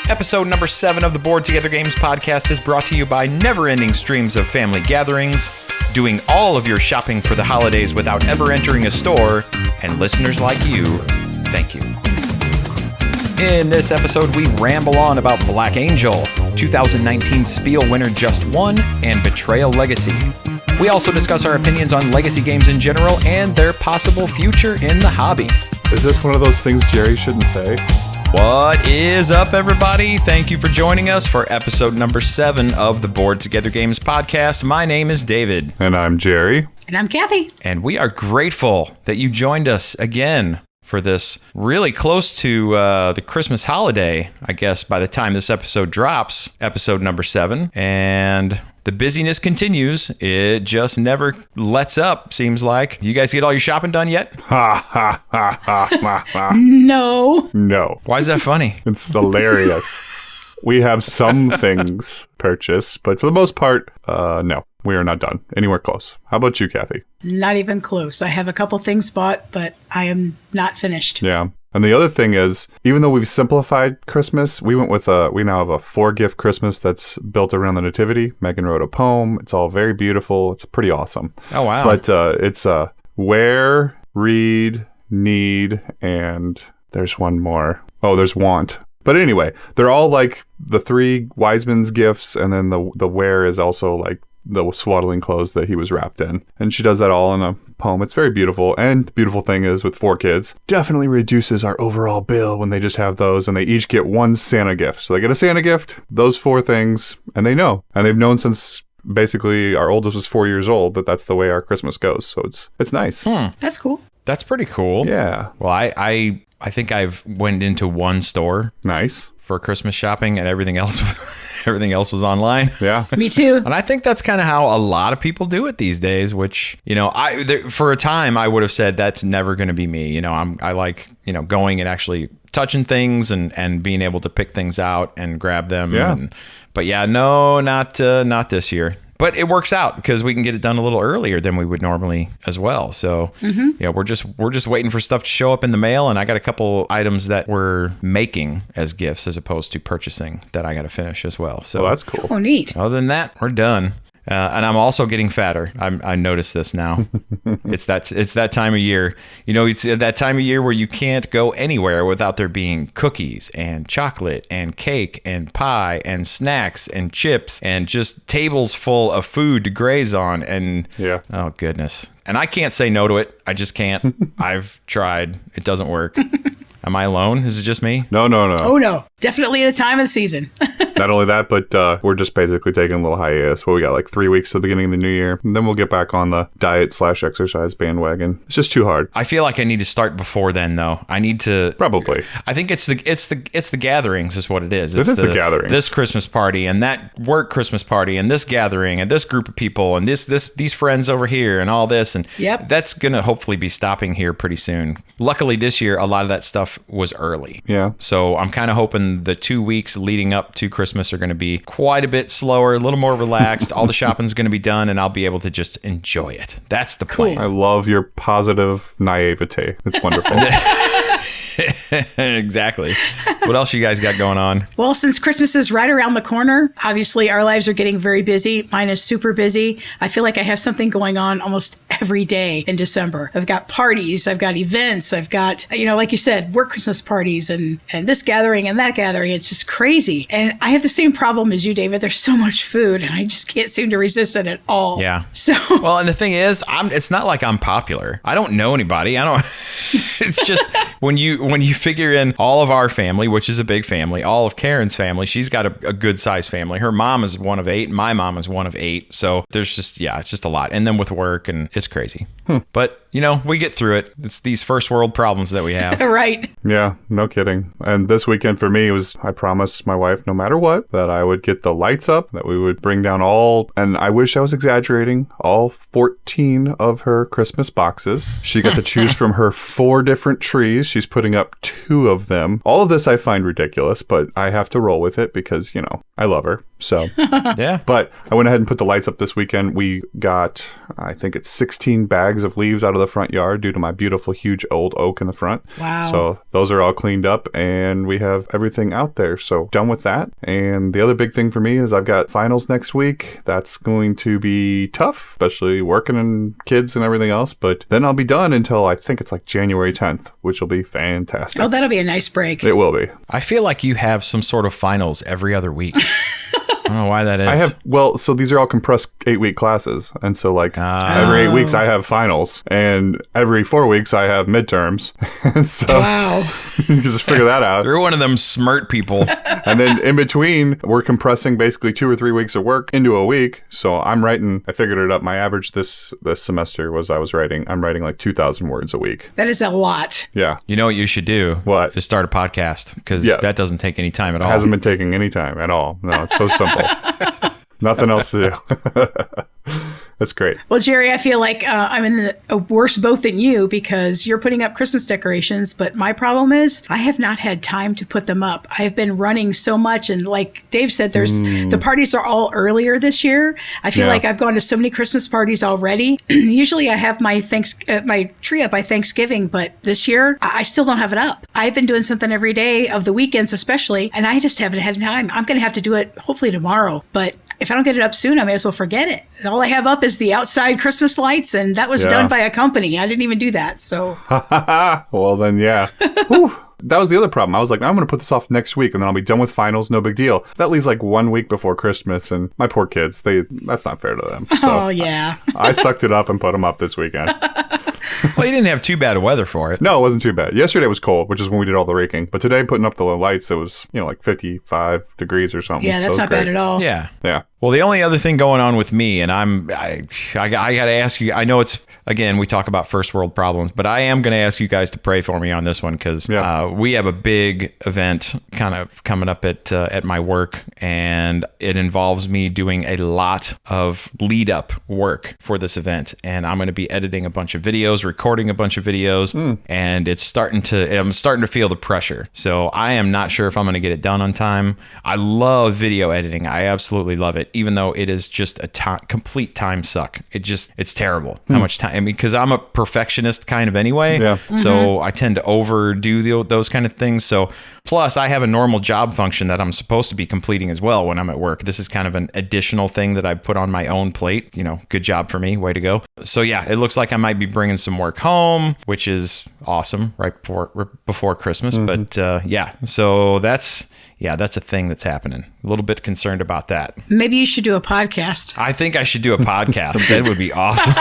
Episode number 7 of the Board Together Games podcast is brought to you by never-ending streams of family gatherings, doing all of your shopping for the holidays without ever entering a store, and listeners like you, thank you. In this episode, we ramble on about Black Angel, 2019 Spiel winner Just One, and Betrayal Legacy. We also discuss our opinions on legacy games in general and their possible future in the hobby. Is this one of those things Jerry shouldn't say? What is up, everybody? Thank you for joining us for episode number 7 of the Board Together Games podcast. My name is David. And I'm Jerry. And I'm Kathy. And we are grateful that you joined us again for this really close to the Christmas holiday, I guess, by the time this episode drops, episode number 7. And the busyness continues. It just never lets up, seems like. You guys get all your shopping done yet? Ha, ha, ha, ha, ha, ha. No. No. Why is that funny? It's hilarious. We have some things purchased, but for the most part, no. We are not done. Anywhere close. How about you, Kathy? Not even close. I have a couple things bought, but I am not finished. Yeah. And the other thing is, even though we've simplified Christmas, we now have a 4-gift Christmas that's built around the Nativity. Megan wrote a poem. It's all very beautiful. It's pretty awesome. Oh, wow. But it's wear, read, need, and there's one more. Oh, there's want. But anyway, they're all like the 3 wise men's gifts, and then the wear is also like the swaddling clothes that he was wrapped in. And she does that all in a poem. It's very beautiful. And the beautiful thing is, with 4 kids, definitely reduces our overall bill when they just have those, and they each get one Santa gift. So they get a Santa gift, those 4 things, and they know. And they've known since basically our oldest was 4 years old that that's the way our Christmas goes. So it's nice. That's cool. That's pretty cool. Yeah. Well, I think I've went into one store Nice. for Christmas shopping, and everything else was online. Yeah. Me too. And I think that's kind of how a lot of people do it these days, which, for a time I would have said that's never going to be me. I like, going and actually touching things and being able to pick things out and grab them. Yeah. But yeah, no, not this year. But it works out because we can get it done a little earlier than we would normally as well. So, we're just waiting for stuff to show up in the mail, and I got a couple items that we're making as gifts as opposed to purchasing that I got to finish as well. So Well, that's cool. Oh, neat. other than that, we're done. And I'm also getting fatter. I noticed this now. It's that time of year. It's that time of year where you can't go anywhere without there being cookies and chocolate and cake and pie and snacks and chips and just tables full of food to graze on. And Yeah. oh goodness. And I can't say no to it. I just can't. I've tried. It doesn't work. Am I alone? Is it just me? No. Oh, no. Definitely the time of the season. Not only that, but we're just basically taking a little hiatus. We got like 3 weeks to the beginning of the new year, and then we'll get back on the diet/exercise bandwagon. It's just too hard. I feel like I need to start before then, though. I need to Probably. I think it's the gatherings is what it is. It is the gatherings. This Christmas party and that work Christmas party and this gathering and this group of people and these friends over here and all this, and Yep. that's gonna hopefully be stopping here pretty soon. Luckily this year a lot of that stuff was early. Yeah. So I'm kind of hoping the 2 weeks leading up to Christmas are going to be quite a bit slower, a little more relaxed. All the shopping's going to be done, and I'll be able to just enjoy it. That's the plan. I love your positive naivete. It's wonderful. Exactly. What else you guys got going on? Well, since Christmas is right around the corner, obviously our lives are getting very busy. Mine is super busy. I feel like I have something going on almost every day in December. I've got parties, I've got events, I've got, like you said, work Christmas parties and this gathering and that gathering. It's just crazy. And I have the same problem as you, David. There's so much food and I just can't seem to resist it at all. Yeah. So well, and the thing is, it's not like I'm popular. I don't know anybody. It's just when you figure in all of our family, which is a big family, all of Karen's family, she's got a good sized family. Her mom is one of 8. My mom is one of 8. So there's just, it's just a lot. And then with work, and it's crazy. But, we get through it. It's these first world problems that we have. right. Yeah, no kidding. And this weekend for me was, I promised my wife, no matter what, that I would get the lights up, that we would bring down and I wish I was exaggerating, all 14 of her Christmas boxes. She got to choose from her 4 different trees. She's putting up 2 of them. All of this I find ridiculous, but I have to roll with it because, I love her. So, Yeah. but I went ahead and put the lights up this weekend. We got, I think it's 16 bags of leaves out of the front yard due to my beautiful, huge old oak in the front. Wow. So those are all cleaned up and we have everything out there. So done with that. And the other big thing for me is I've got finals next week. That's going to be tough, especially working and kids and everything else. But then I'll be done until I think it's like January 10th, which will be fantastic. Oh, that'll be a nice break. It will be. I feel like you have some sort of finals every other week. I don't know why that is. I have, well, so these are all compressed 8-week classes. And so like every 8 weeks I have finals and every 4 weeks I have midterms. And so Wow. you can just figure that out. You're one of them smart people. And then in between, we're compressing basically 2 or 3 weeks of work into a week. So I'm writing, I figured it up. My average this semester was I'm writing like 2,000 words a week. That is a lot. Yeah. You know what you should do? What? Is start a podcast because Yeah. that doesn't take any time at all. Hasn't been taking any time at all. No, it's so simple. Nothing else to do. That's great. Well, Jerry, I feel like I'm in a worse boat than you because you're putting up Christmas decorations, but my problem is I have not had time to put them up. I've been running so much, and like Dave said, the parties are all earlier this year. I feel Yeah. like I've gone to so many Christmas parties already. Usually I have my tree up by Thanksgiving, but this year I still don't have it up. I've been doing something every day of the weekends especially, and I just haven't had time. I'm going to have to do it hopefully tomorrow, but if I don't get it up soon, I may as well forget it. All I have up is the outside Christmas lights, and that was Yeah. done by a company. I didn't even do that. So, Well, then, yeah. Whew. That was the other problem. I was like, I'm going to put this off next week and then I'll be done with finals. No big deal. That leaves like 1 week before Christmas, and my poor kids, that's not fair to them. So oh, yeah. I sucked it up and put them up this weekend. Well, you didn't have too bad weather for it. No, it wasn't too bad. Yesterday was cold, which is when we did all the raking. But today, putting up the lights, it was, like 55 degrees or something. Yeah, that's not bad at all. Yeah. Yeah. Well, the only other thing going on with me, and I got to ask you, I know it's, again, we talk about first world problems, but I am going to ask you guys to pray for me on this one because we have a big event kind of coming up at my work, and it involves me doing a lot of lead up work for this event. And I'm going to be editing a bunch of videos, recording a bunch of videos, and I'm starting to feel the pressure. So I am not sure if I'm going to get it done on time. I love video editing. I absolutely love it, even though it is just a complete time suck. It's terrible how much time. I mean, because I'm a perfectionist kind of anyway. Yeah. So I tend to overdo those kind of things. So plus I have a normal job function that I'm supposed to be completing as well when I'm at work. This is kind of an additional thing that I put on my own plate. Good job for me. Way to go. So yeah, it looks like I might be bringing some work home, which is awesome right before Christmas. But so that's a thing that's happening. A little bit concerned about that. Maybe you should do a podcast. I think I should do a podcast. That would be awesome.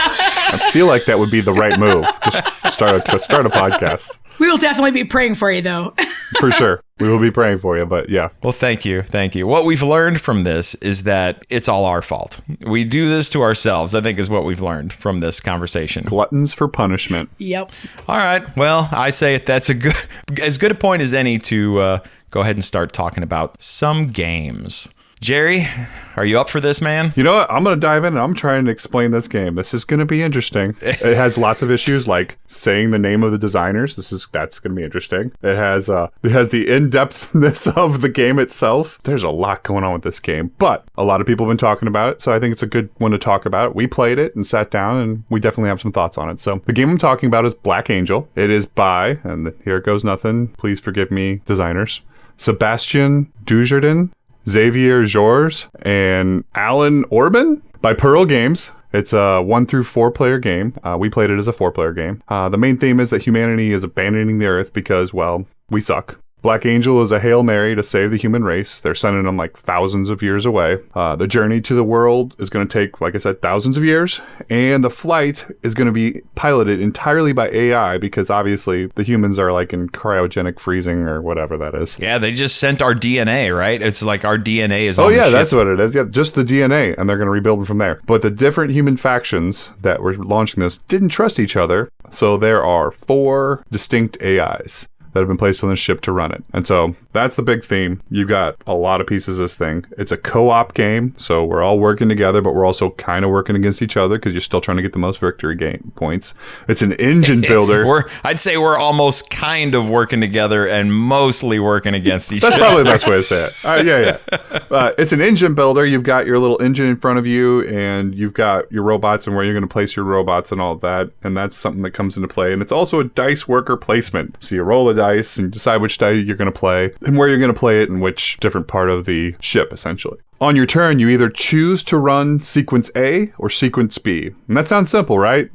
I feel like that would be the right move. Just start a podcast. We will definitely be praying for you, though. For sure. We will be praying for you, but yeah. Well, thank you. Thank you. What we've learned from this is that it's all our fault. We do this to ourselves, I think is what we've learned from this conversation. Gluttons for punishment. Yep. All right. Well, I say that's as good a point as any to go ahead and start talking about some games. Jerry, are you up for this, man? You know what? I'm going to dive in and I'm trying to explain this game. This is going to be interesting. It has lots of issues like saying the name of the designers. That's going to be interesting. It has the in-depthness of the game itself. There's a lot going on with this game, but a lot of people have been talking about it, so I think it's a good one to talk about. We played it and sat down and we definitely have some thoughts on it. So the game I'm talking about is Black Angel. It is by, and here goes nothing, please forgive me, designers, Sebastian Dujardin, Xavier Georges, and Alan Orban by Pearl Games. It's a 1 through 4 player game. We played it as a 4-player game. The main theme is that humanity is abandoning the Earth because, well, we suck. Black Angel is a Hail Mary to save the human race. They're sending them like thousands of years away. The journey to the world is going to take, like I said, thousands of years. And the flight is going to be piloted entirely by AI because obviously the humans are like in cryogenic freezing or whatever that is. Yeah, they just sent our DNA, right? It's like our DNA is Oh, on the yeah, ship. that's what it is. Yeah, just the DNA. And they're going to rebuild them from there. But the different human factions that were launching this didn't trust each other. So there are 4 distinct AIs. that have been placed on the ship to run it. And so that's the big theme. You've got a lot of pieces of this thing. It's a co-op game, so we're all working together, but we're also kind of working against each other because you're still trying to get the most victory game points. It's an engine builder. I'd say we're almost kind of working together and mostly working against each other. That's probably the best way to say it. Yeah. It's an engine builder. You've got your little engine in front of you, and you've got your robots and where you're going to place your robots and all of that. And that's something that comes into play. And it's also a dice worker placement. So you roll the dice and decide which die you're going to play and where you're going to play it and which different part of the ship, essentially. On your turn, you either choose to run sequence A or sequence B. And that sounds simple, right?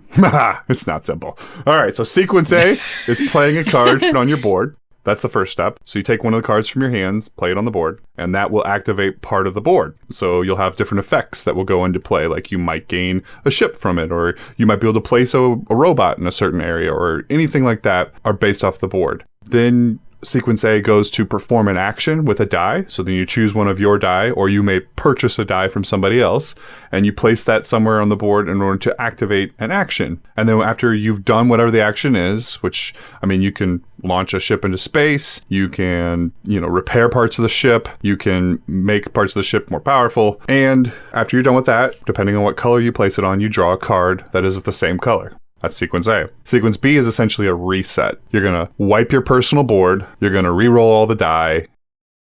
It's not simple. All right, so sequence A is playing a card on your board. That's the first step. So you take one of the cards from your hands, play it on the board, and that will activate part of the board. So you'll have different effects that will go into play, like you might gain a ship from it, or you might be able to place a robot in a certain area, or anything like that are based off the board. Then sequence A goes to perform an action with a die. So then you choose one of your die, or you may purchase a die from somebody else, and you place that somewhere on the board in order to activate an action. And then after you've done whatever the action is, which, I mean, you can launch a ship into space, you can, repair parts of the ship, you can make parts of the ship more powerful. And after you're done with that, depending on what color you place it on, you draw a card that is of the same color. That's sequence A. Sequence B is essentially a reset. You're going to wipe your personal board. You're going to re-roll all the die.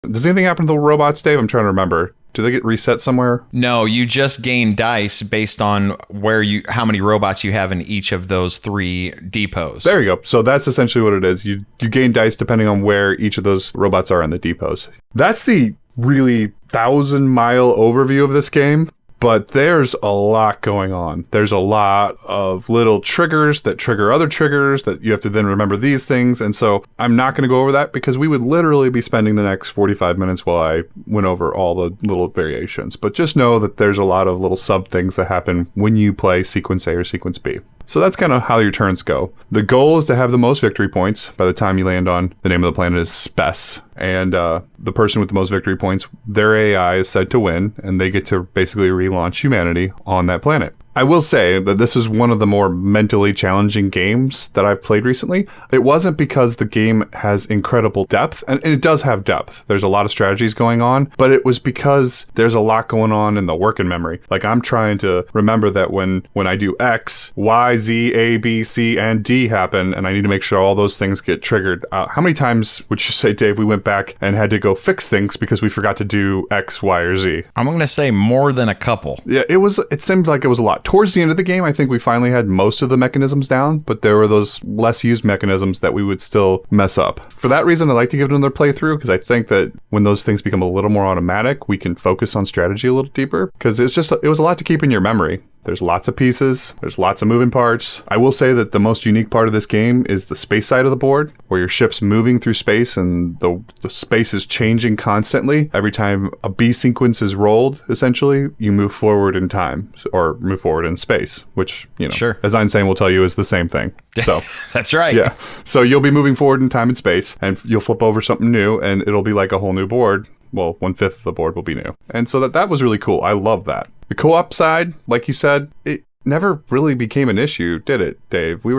Does anything happen to the robots, Dave? I'm trying to remember. Do they get reset somewhere? No, you just gain dice based on how many robots you have in each of those 3 depots. There you go. So that's essentially what it is. You gain dice depending on where each of those robots are in the depots. That's the really 1,000-mile overview of this game. But there's a lot going on. There's a lot of little triggers that trigger other triggers that you have to then remember these things. And so I'm not going to go over that because we would literally be spending the next 45 minutes while I went over all the little variations. But just know that there's a lot of little sub things that happen when you play sequence A or sequence B. So that's kind of how your turns go. The goal is to have the most victory points by the time you land on the name of the planet is Spes. And the person with the most victory points, their AI is said to win, and they get to basically relaunch humanity on that planet. I will say that this is one of the more mentally challenging games that I've played recently. It wasn't because the game has incredible depth, and it does have depth. There's a lot of strategies going on, but it was because there's a lot going on in the working memory. Like I'm trying to remember that when I do X, Y, Z, A, B, C, and D happen, and I need to make sure all those things get triggered. How many times would you say, Dave, we went back and had to go fix things because we forgot to do X, Y, or Z? I'm going to say more than a couple. Yeah, it seemed like it was a lot. Towards the end of the game, I think we finally had most of the mechanisms down, but there were those less used mechanisms that we would still mess up. For that reason, I like to give it another playthrough because I think that when those things become a little more automatic, we can focus on strategy a little deeper because it was a lot to keep in your memory. There's lots of pieces. There's lots of moving parts. I will say that the most unique part of this game is the space side of the board, where your ship's moving through space and the space is changing constantly. Every time a B sequence is rolled, essentially, you move forward in time or move forward in space, which, sure, as Einstein will tell you, is the same thing. So that's right. Yeah. So you'll be moving forward in time and space, and you'll flip over something new, and it'll be like a whole new board. Well, 1/5 of the board will be new. And so that was really cool. I love that. The co-op side, like you said, it never really became an issue, did it, Dave? We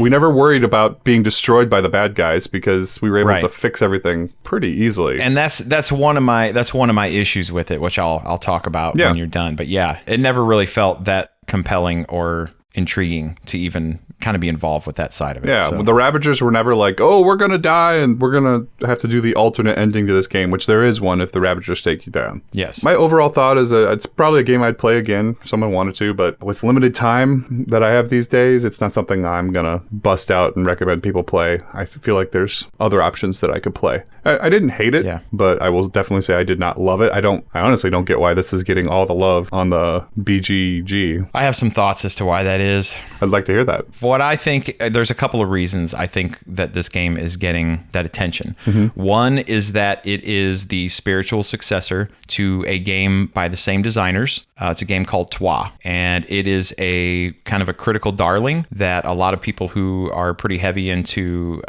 never worried about being destroyed by the bad guys because we were able to fix everything pretty easily. And that's one of my issues with it, which I'll talk about when you're done. But yeah, it never really felt that compelling or intriguing to even kind of be involved with that side of it. Yeah, so. The Ravagers were never like, oh, we're going to die and we're going to have to do the alternate ending to this game, which there is one if the Ravagers take you down. Yes. My overall thought is that it's probably a game I'd play again if someone wanted to, but with limited time that I have these days, it's not something I'm going to bust out and recommend people play. I feel like there's other options that I could play. I didn't hate it, but I will definitely say I did not love it. I honestly don't get why this is getting all the love on the BGG. I have some thoughts as to why that is. I'd like to hear that. What I think, there's a couple of reasons I think that this game is getting that attention. Mm-hmm. One is that it is the spiritual successor to a game by the same designers. It's a game called Trois, and it is a kind of a critical darling that a lot of people who are pretty heavy into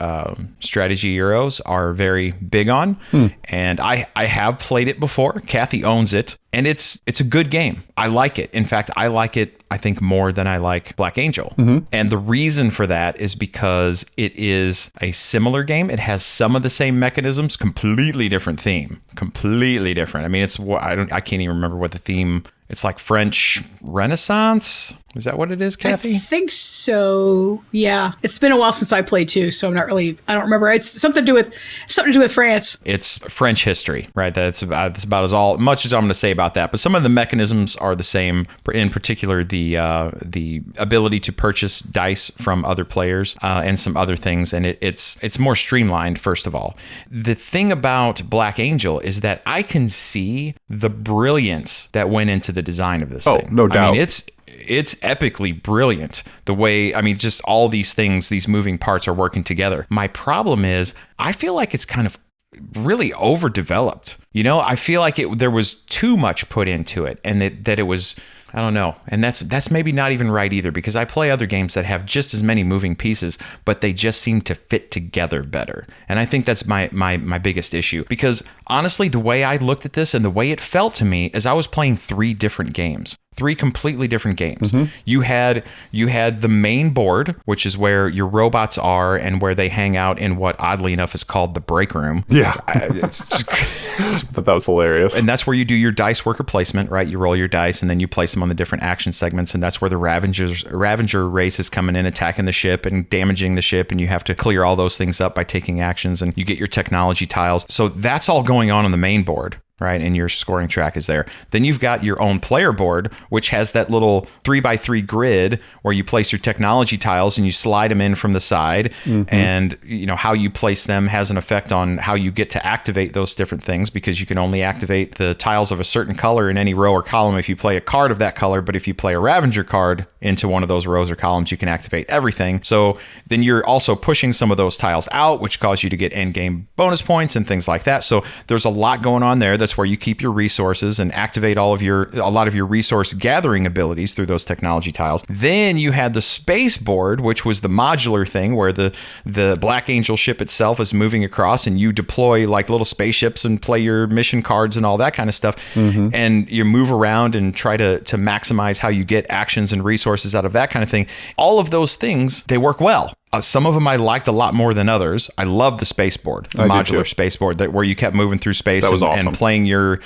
strategy Euros are very big on. And I have played it before. Kathy owns it, and it's a good game. I like it. In fact, I like it, I think, more than I like Black Angel. And the reason for that is because it is a similar game. It has some of the same mechanisms, completely different theme, completely different. I mean, I can't even remember what the theme. It's like French Renaissance. Is that what it is, Kathy? I think so. Yeah. It's been a while since I played too, so I don't remember. It's something to do with France. It's French history, right? That's about much as I'm going to say about that. But some of the mechanisms are the same. In particular, the ability to purchase dice from other players and some other things, and it's more streamlined. First of all, the thing about Black Angel is that I can see the brilliance that went into the design of this thing. No doubt. I mean, it's epically brilliant the way, I mean, just all these things, these moving parts are working together. My problem is I feel like it's kind of really overdeveloped. I feel like there was too much put into it, and that it was, I don't know. And that's maybe not even right either, because I play other games that have just as many moving pieces, but they just seem to fit together better. And I think that's my biggest issue, because honestly, the way I looked at this and the way it felt to me is I was playing three completely different games. You had the main board, which is where your robots are and where they hang out in what oddly enough is called the break room. Yeah. But that was hilarious. And that's where you do your dice worker placement, right? You roll your dice and then you place them on the different action segments, and that's where the Ravager race is coming in, attacking the ship and damaging the ship, and you have to clear all those things up by taking actions, and you get your technology tiles. So that's all going on the main board, right? And your scoring track is there. Then you've got your own player board, which has that little 3x3 grid where you place your technology tiles and you slide them in from the side. And how you place them has an effect on how you get to activate those different things, because you can only activate the tiles of a certain color in any row or column if you play a card of that color. But if you play a Ravager card into one of those rows or columns, you can activate everything. So then you're also pushing some of those tiles out, which cause you to get end game bonus points and things like that. So there's a lot going on there. That's where you keep your resources and activate a lot of your resource gathering abilities through those technology tiles. Then you had the space board, which was the modular thing where the Black Angel ship itself is moving across, and you deploy like little spaceships and play your mission cards and all that kind of stuff. And you move around and try to maximize how you get actions and resources out of that kind of thing. All of those things, they work well. Some of them I liked a lot more than others. I love the space board, the modular space board, where you kept moving through space and playing your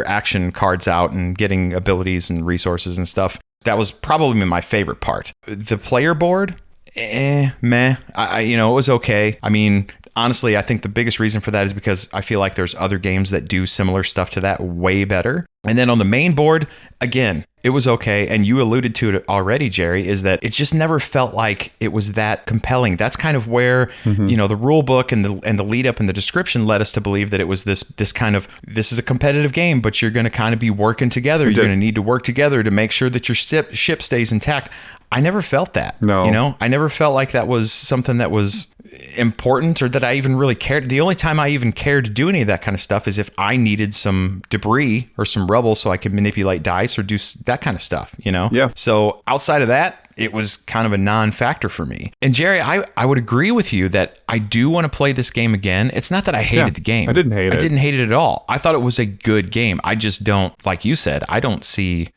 action cards out and getting abilities and resources and stuff. That was probably my favorite part. The player board, meh. It was okay. I mean, honestly, I think the biggest reason for that is because I feel like there's other games that do similar stuff to that way better. And then on the main board, again, it was okay. And you alluded to it already, Jerry, is that it just never felt like it was that compelling. That's kind of where, the rule book and the lead up and the description led us to believe that it was this is a competitive game, but you're going to kind of be working together. You're going to need to work together to make sure that your ship stays intact. I never felt that. No. I never felt like that was something that was important or that I even really cared. The only time I even cared to do any of that kind of stuff is if I needed some debris or some rubble so I could manipulate dice or do that kind of stuff, Yeah. So outside of that, it was kind of a non-factor for me. And Jerry, I would agree with you that I do want to play this game again. It's not that I hated the game. I didn't hate it. I didn't hate it at all. I thought it was a good game. I just don't, like you said, I don't see,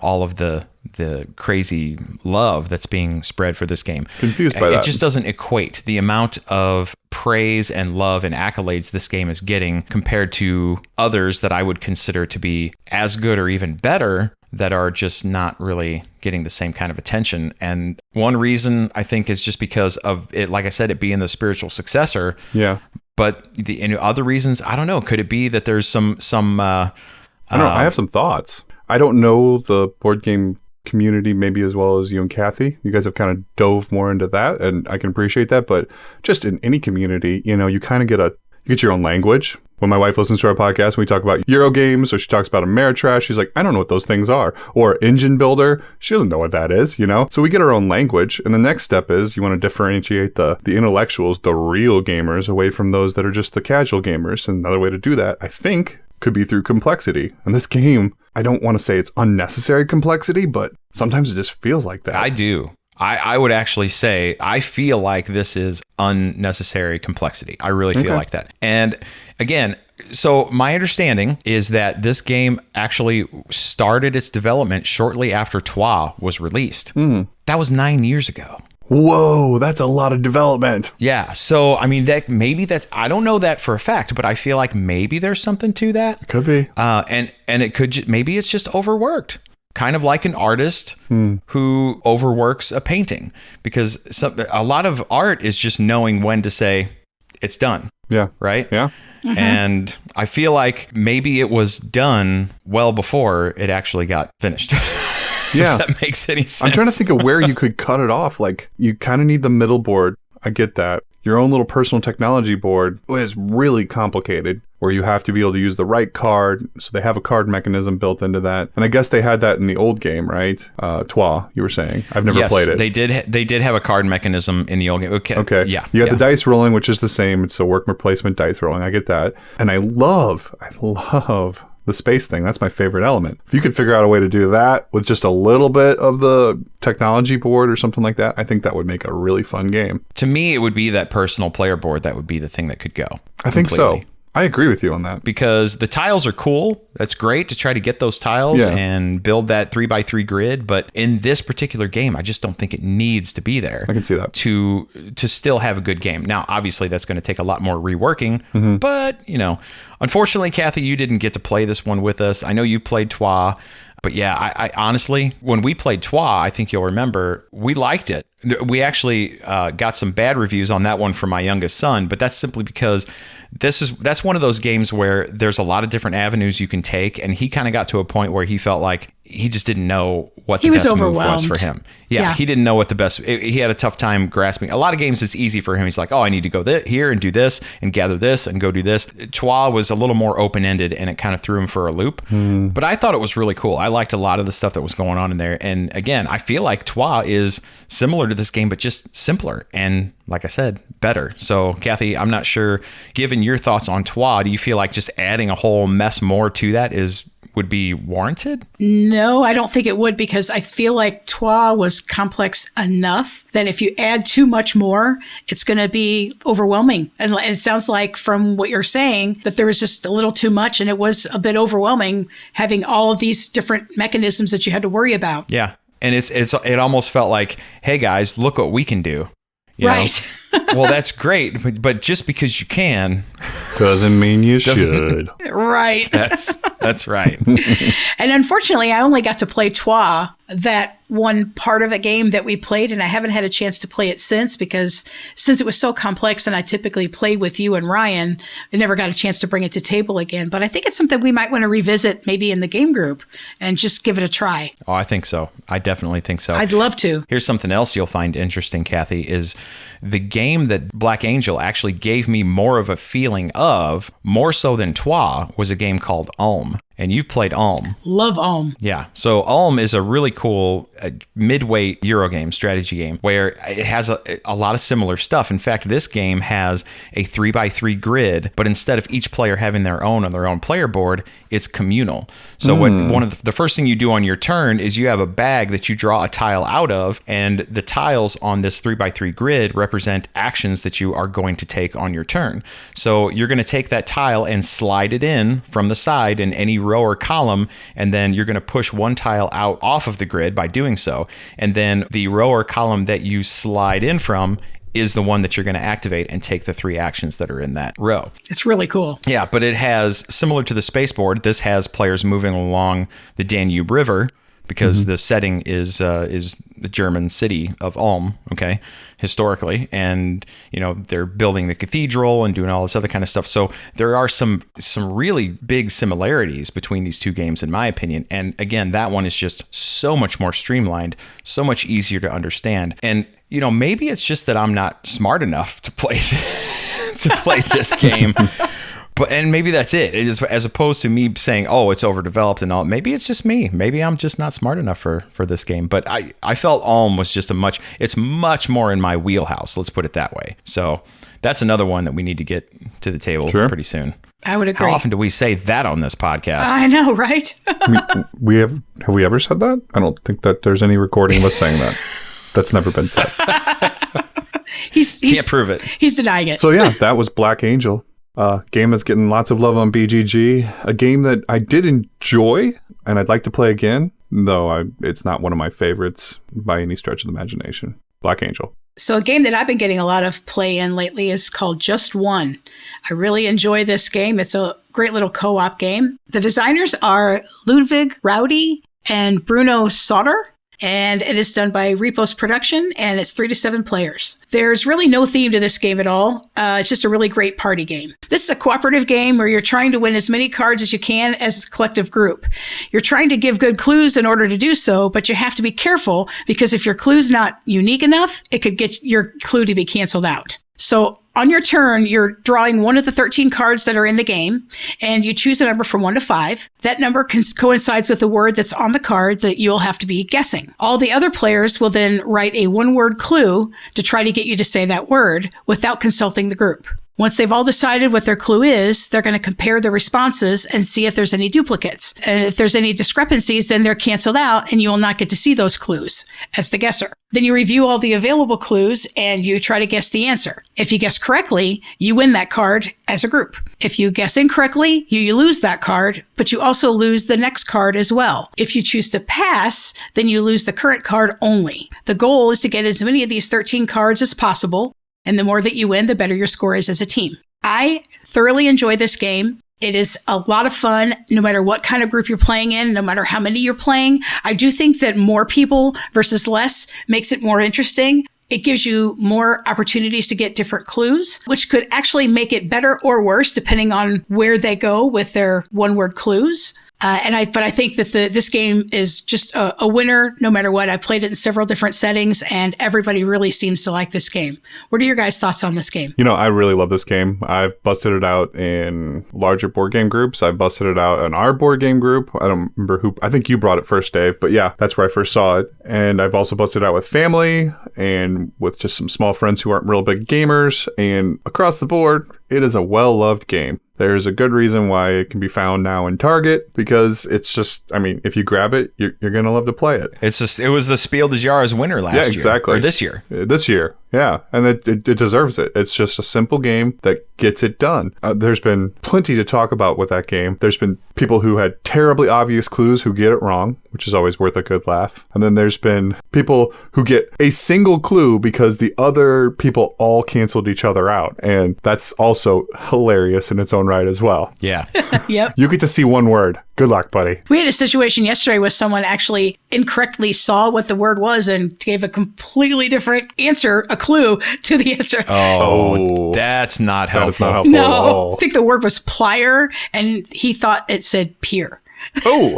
all of the crazy love that's being spread for this game. Confused by that. It just doesn't equate the amount of praise and love and accolades this game is getting compared to others that I would consider to be as good or even better that are just not really getting the same kind of attention. And one reason I think is just because of it, like I said, it being the spiritual successor. Yeah. But the other reasons, I don't know. Could it be that there's some I don't know. I have some thoughts. I don't know the board game community maybe as well as you and Kathy. You guys have kind of dove more into that, and I can appreciate that. But just in any community, you kind of get your own language. When my wife listens to our podcast and we talk about Euro games, or she talks about Ameritrash, she's like, I don't know what those things are. Or Engine Builder, she doesn't know what that is, So we get our own language. And the next step is you want to differentiate the intellectuals, the real gamers, away from those that are just the casual gamers. And another way to do that, I think, could be through complexity. And this game, I don't want to say it's unnecessary complexity, but sometimes it just feels like that. I do. I would actually say I feel like this is unnecessary complexity. I really feel like that. And again, so my understanding is that this game actually started its development shortly after Trois was released. That was 9 years ago. Whoa, that's a lot of development. Yeah. So, I mean, I don't know that for a fact, but I feel like maybe there's something to that. Could be. And it could, maybe it's just overworked. Kind of like an artist who overworks a painting, because a lot of art is just knowing when to say it's done. Yeah. Right? Yeah. Mm-hmm. And I feel like maybe it was done well before it actually got finished. Yeah. If that makes any sense. I'm trying to think of where you could cut it off. Like, you kind of need the middle board. I get that. Your own little personal technology board is really complicated, where you have to be able to use the right card. So they have a card mechanism built into that. And I guess they had that in the old game, right? Trois, you were saying. I've never played it. They did have a card mechanism in the old game. Okay. Yeah. You got the dice rolling, which is the same. It's a workman placement dice rolling. I get that. And I love the space thing. That's my favorite element. If you could figure out a way to do that with just a little bit of the technology board or something like that, I think that would make a really fun game. To me, it would be that personal player board that would be the thing that could go. I think so. I agree with you on that. Because the tiles are cool. That's great to try to get those tiles and build that 3x3 grid. But in this particular game, I just don't think it needs to be there. I can see that. To still have a good game. Now, obviously, that's going to take a lot more reworking. But, unfortunately, Kathy, you didn't get to play this one with us. I know you played Trois. But yeah, I honestly, when we played Trois, I think you'll remember, we liked it. We actually got some bad reviews on that one from my youngest son, but that's simply because that's one of those games where there's a lot of different avenues you can take, and he kind of got to a point where he felt like he just didn't know what the best move was for him. Yeah, he didn't know what the best. He had a tough time grasping. A lot of games, it's easy for him. He's like, oh, I need to go here and do this and gather this and go do this. Trois was a little more open-ended, and it kind of threw him for a loop. But I thought it was really cool. I liked a lot of the stuff that was going on in there. And again, I feel like Trois is similar to this game, but just simpler and, like I said, better. So, Kathy, I'm not sure, given your thoughts on Trois, do you feel like just adding a whole mess more to that would be warranted? No, I don't think it would, because I feel like Trois was complex enough that if you add too much more, it's going to be overwhelming. And it sounds like from what you're saying that there was just a little too much, and it was a bit overwhelming having all of these different mechanisms that you had to worry about. Yeah. And it almost felt like, hey guys, look what we can do. You know? Well, that's great, but just because you can doesn't mean you should. Right. That's right. And unfortunately, I only got to play Trois, that one part of a game that we played, and I haven't had a chance to play it since, because since it was so complex and I typically play with you and Ryan, I never got a chance to bring it to table again. But I think it's something we might want to revisit maybe in the game group and just give it a try. Oh, I think so. I definitely think so. I'd love to. Here's something else you'll find interesting, Kathy, is the game that Black Angel actually gave me more of a feeling of, more so than Trois, was a game called Ulm. And you've played Ulm. Love Ulm. Yeah. So Ulm is a really cool mid-weight Eurogame, strategy game, where it has a lot of similar stuff. In fact, this game has a 3x3 grid, but instead of each player having their own on their own player board, it's communal. So one of the first thing you do on your turn is you have a bag that you draw a tile out of, and the tiles on this 3x3 grid represent actions that you are going to take on your turn. So you're going to take that tile and slide it in from the side in any row or column, and then you're going to push one tile out off of the grid by doing so. And then the row or column that you slide in from is the one that you're going to activate and take the 3 actions that are in that row. It's really cool. Yeah, but it has, similar to the space board, this has players moving along the Danube River, because the setting is the German city of Ulm, okay, historically, and they're building the cathedral and doing all this other kind of stuff. So there are some really big similarities between these two games, in my opinion. And again, that one is just so much more streamlined, so much easier to understand. And maybe it's just that I'm not smart enough to play this game. And maybe that's it. It is, as opposed to me saying, oh, it's overdeveloped and all. Maybe it's just me. Maybe I'm just not smart enough for this game. But I felt Ulm was just it's much more in my wheelhouse. Let's put it that way. So that's another one that we need to get to the table pretty soon. I would agree. How often do we say that on this podcast? I know, right? Have we ever said that? I don't think that there's any recording of us saying that. That's never been said. He's Can't prove it. He's denying it. So yeah, that was Black Angel. Game that's getting lots of love on BGG. A game that I did enjoy and I'd like to play again, though it's not one of my favorites by any stretch of the imagination. Black Angel. So a game that I've been getting a lot of play in lately is called Just One. I really enjoy this game. It's a great little co-op game. The designers are Ludwig Rowdy and Bruno Sauter. And it is done by Repos Production, and it's 3 to 7 players. There's really no theme to this game at all. It's just a really great party game. This is a cooperative game where you're trying to win as many cards as you can as a collective group. You're trying to give good clues in order to do so, but you have to be careful because if your clue's not unique enough, it could get your clue to be canceled out. So on your turn, you're drawing one of the 13 cards that are in the game, and you choose a number from 1 to 5. That number coincides with the word that's on the card that you'll have to be guessing. All the other players will then write a one-word clue to try to get you to say that word without consulting the group. Once they've all decided what their clue is, they're going to compare the responses and see if there's any duplicates. And if there's any discrepancies, then they're canceled out and you will not get to see those clues as the guesser. Then you review all the available clues and you try to guess the answer. If you guess correctly, you win that card as a group. If you guess incorrectly, you lose that card, but you also lose the next card as well. If you choose to pass, then you lose the current card only. The goal is to get as many of these 13 cards as possible. And the more that you win, the better your score is as a team. I thoroughly enjoy this game. It is a lot of fun, no matter what kind of group you're playing in, no matter how many you're playing. I do think that more people versus less makes it more interesting. It gives you more opportunities to get different clues, which could actually make it better or worse, depending on where they go with their one-word clues. But I think that this game is just a winner no matter what. I've played it in several different settings, and everybody really seems to like this game. What are your guys' thoughts on this game? You know, I really love this game. I've busted it out in larger board game groups. I've busted it out in our board game group. I don't remember who. I think you brought it first, Dave. But yeah, that's where I first saw it. And I've also busted it out with family and with just some small friends who aren't real big gamers. And across the board, it is a well-loved game. There's a good reason why it can be found now in Target because it's just, I mean, if you grab it, you're going to love to play it. It was the Spiel des Jahres winner last year. Yeah, exactly. Or this year. This year, yeah. And it deserves it. It's just a simple game that gets it done. There's been plenty to talk about with that game. There's been people who had terribly obvious clues who get it wrong, which is always worth a good laugh. And then there's been people who get a single clue because the other people all canceled each other out. And that's also hilarious in its own right as well. Yeah. Yep. You get to see one word. Good luck, buddy. We had a situation yesterday where someone actually incorrectly saw what the word was and gave a completely different answer, a clue to the answer. Oh, that's not helpful. That is not helpful at all. I think the word was plier, and he thought it said pier. Oh.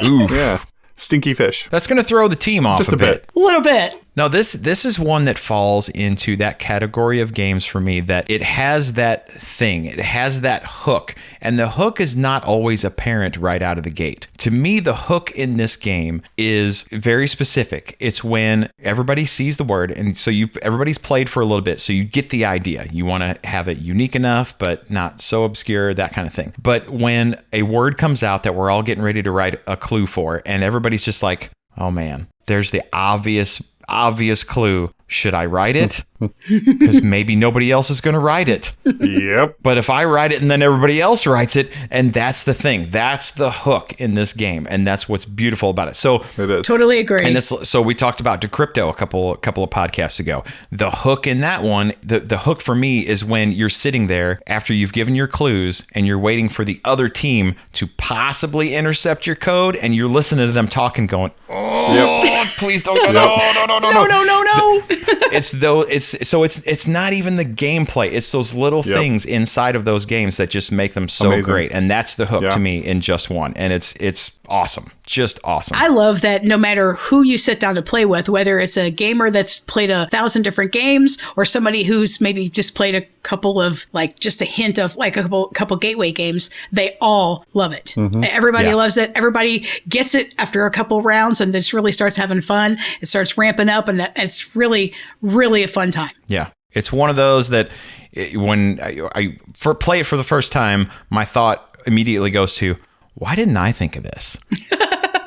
Ooh. Yeah. Stinky fish. That's going to throw the team off Just a bit. A little bit. No, this is one that falls into that category of games for me that it has that thing. It has that hook. And the hook is not always apparent right out of the gate. To me, the hook in this game is very specific. It's when everybody sees the word, and so everybody's played for a little bit, so you get the idea. You want to have it unique enough, but not so obscure, that kind of thing. But when a word comes out that we're all getting ready to write a clue for, and everybody's just like, oh man, there's the obvious clue. Should I write it? Because maybe nobody else is going to write it. Yep. But if I write it and then everybody else writes it, and that's the thing. That's the hook in this game, and that's what's beautiful about it. So It is. Totally agree. and so we talked about Decrypto a couple of podcasts ago. The hook in that one, the hook for me is when you're sitting there after you've given your clues and you're waiting for the other team to possibly intercept your code, and you're listening to them talking, going, "Oh, please don't go! No. It's not even the gameplay. It's those little things inside of those games that just make them so Amazing. great, and that's the hook Yeah. to me in Just One, and it's awesome, just awesome. I love that no matter who you sit down to play with, whether it's a gamer that's played 1,000 different games or somebody who's maybe just played a couple of, like, just a hint of like a couple gateway games, they all love it. Everybody loves it. Everybody gets it after a couple rounds and just really starts having fun. It starts ramping up, and it's really, really a fun time. Yeah. It's one of those that when I play it for the first time, my thought immediately goes to, why didn't I think of this?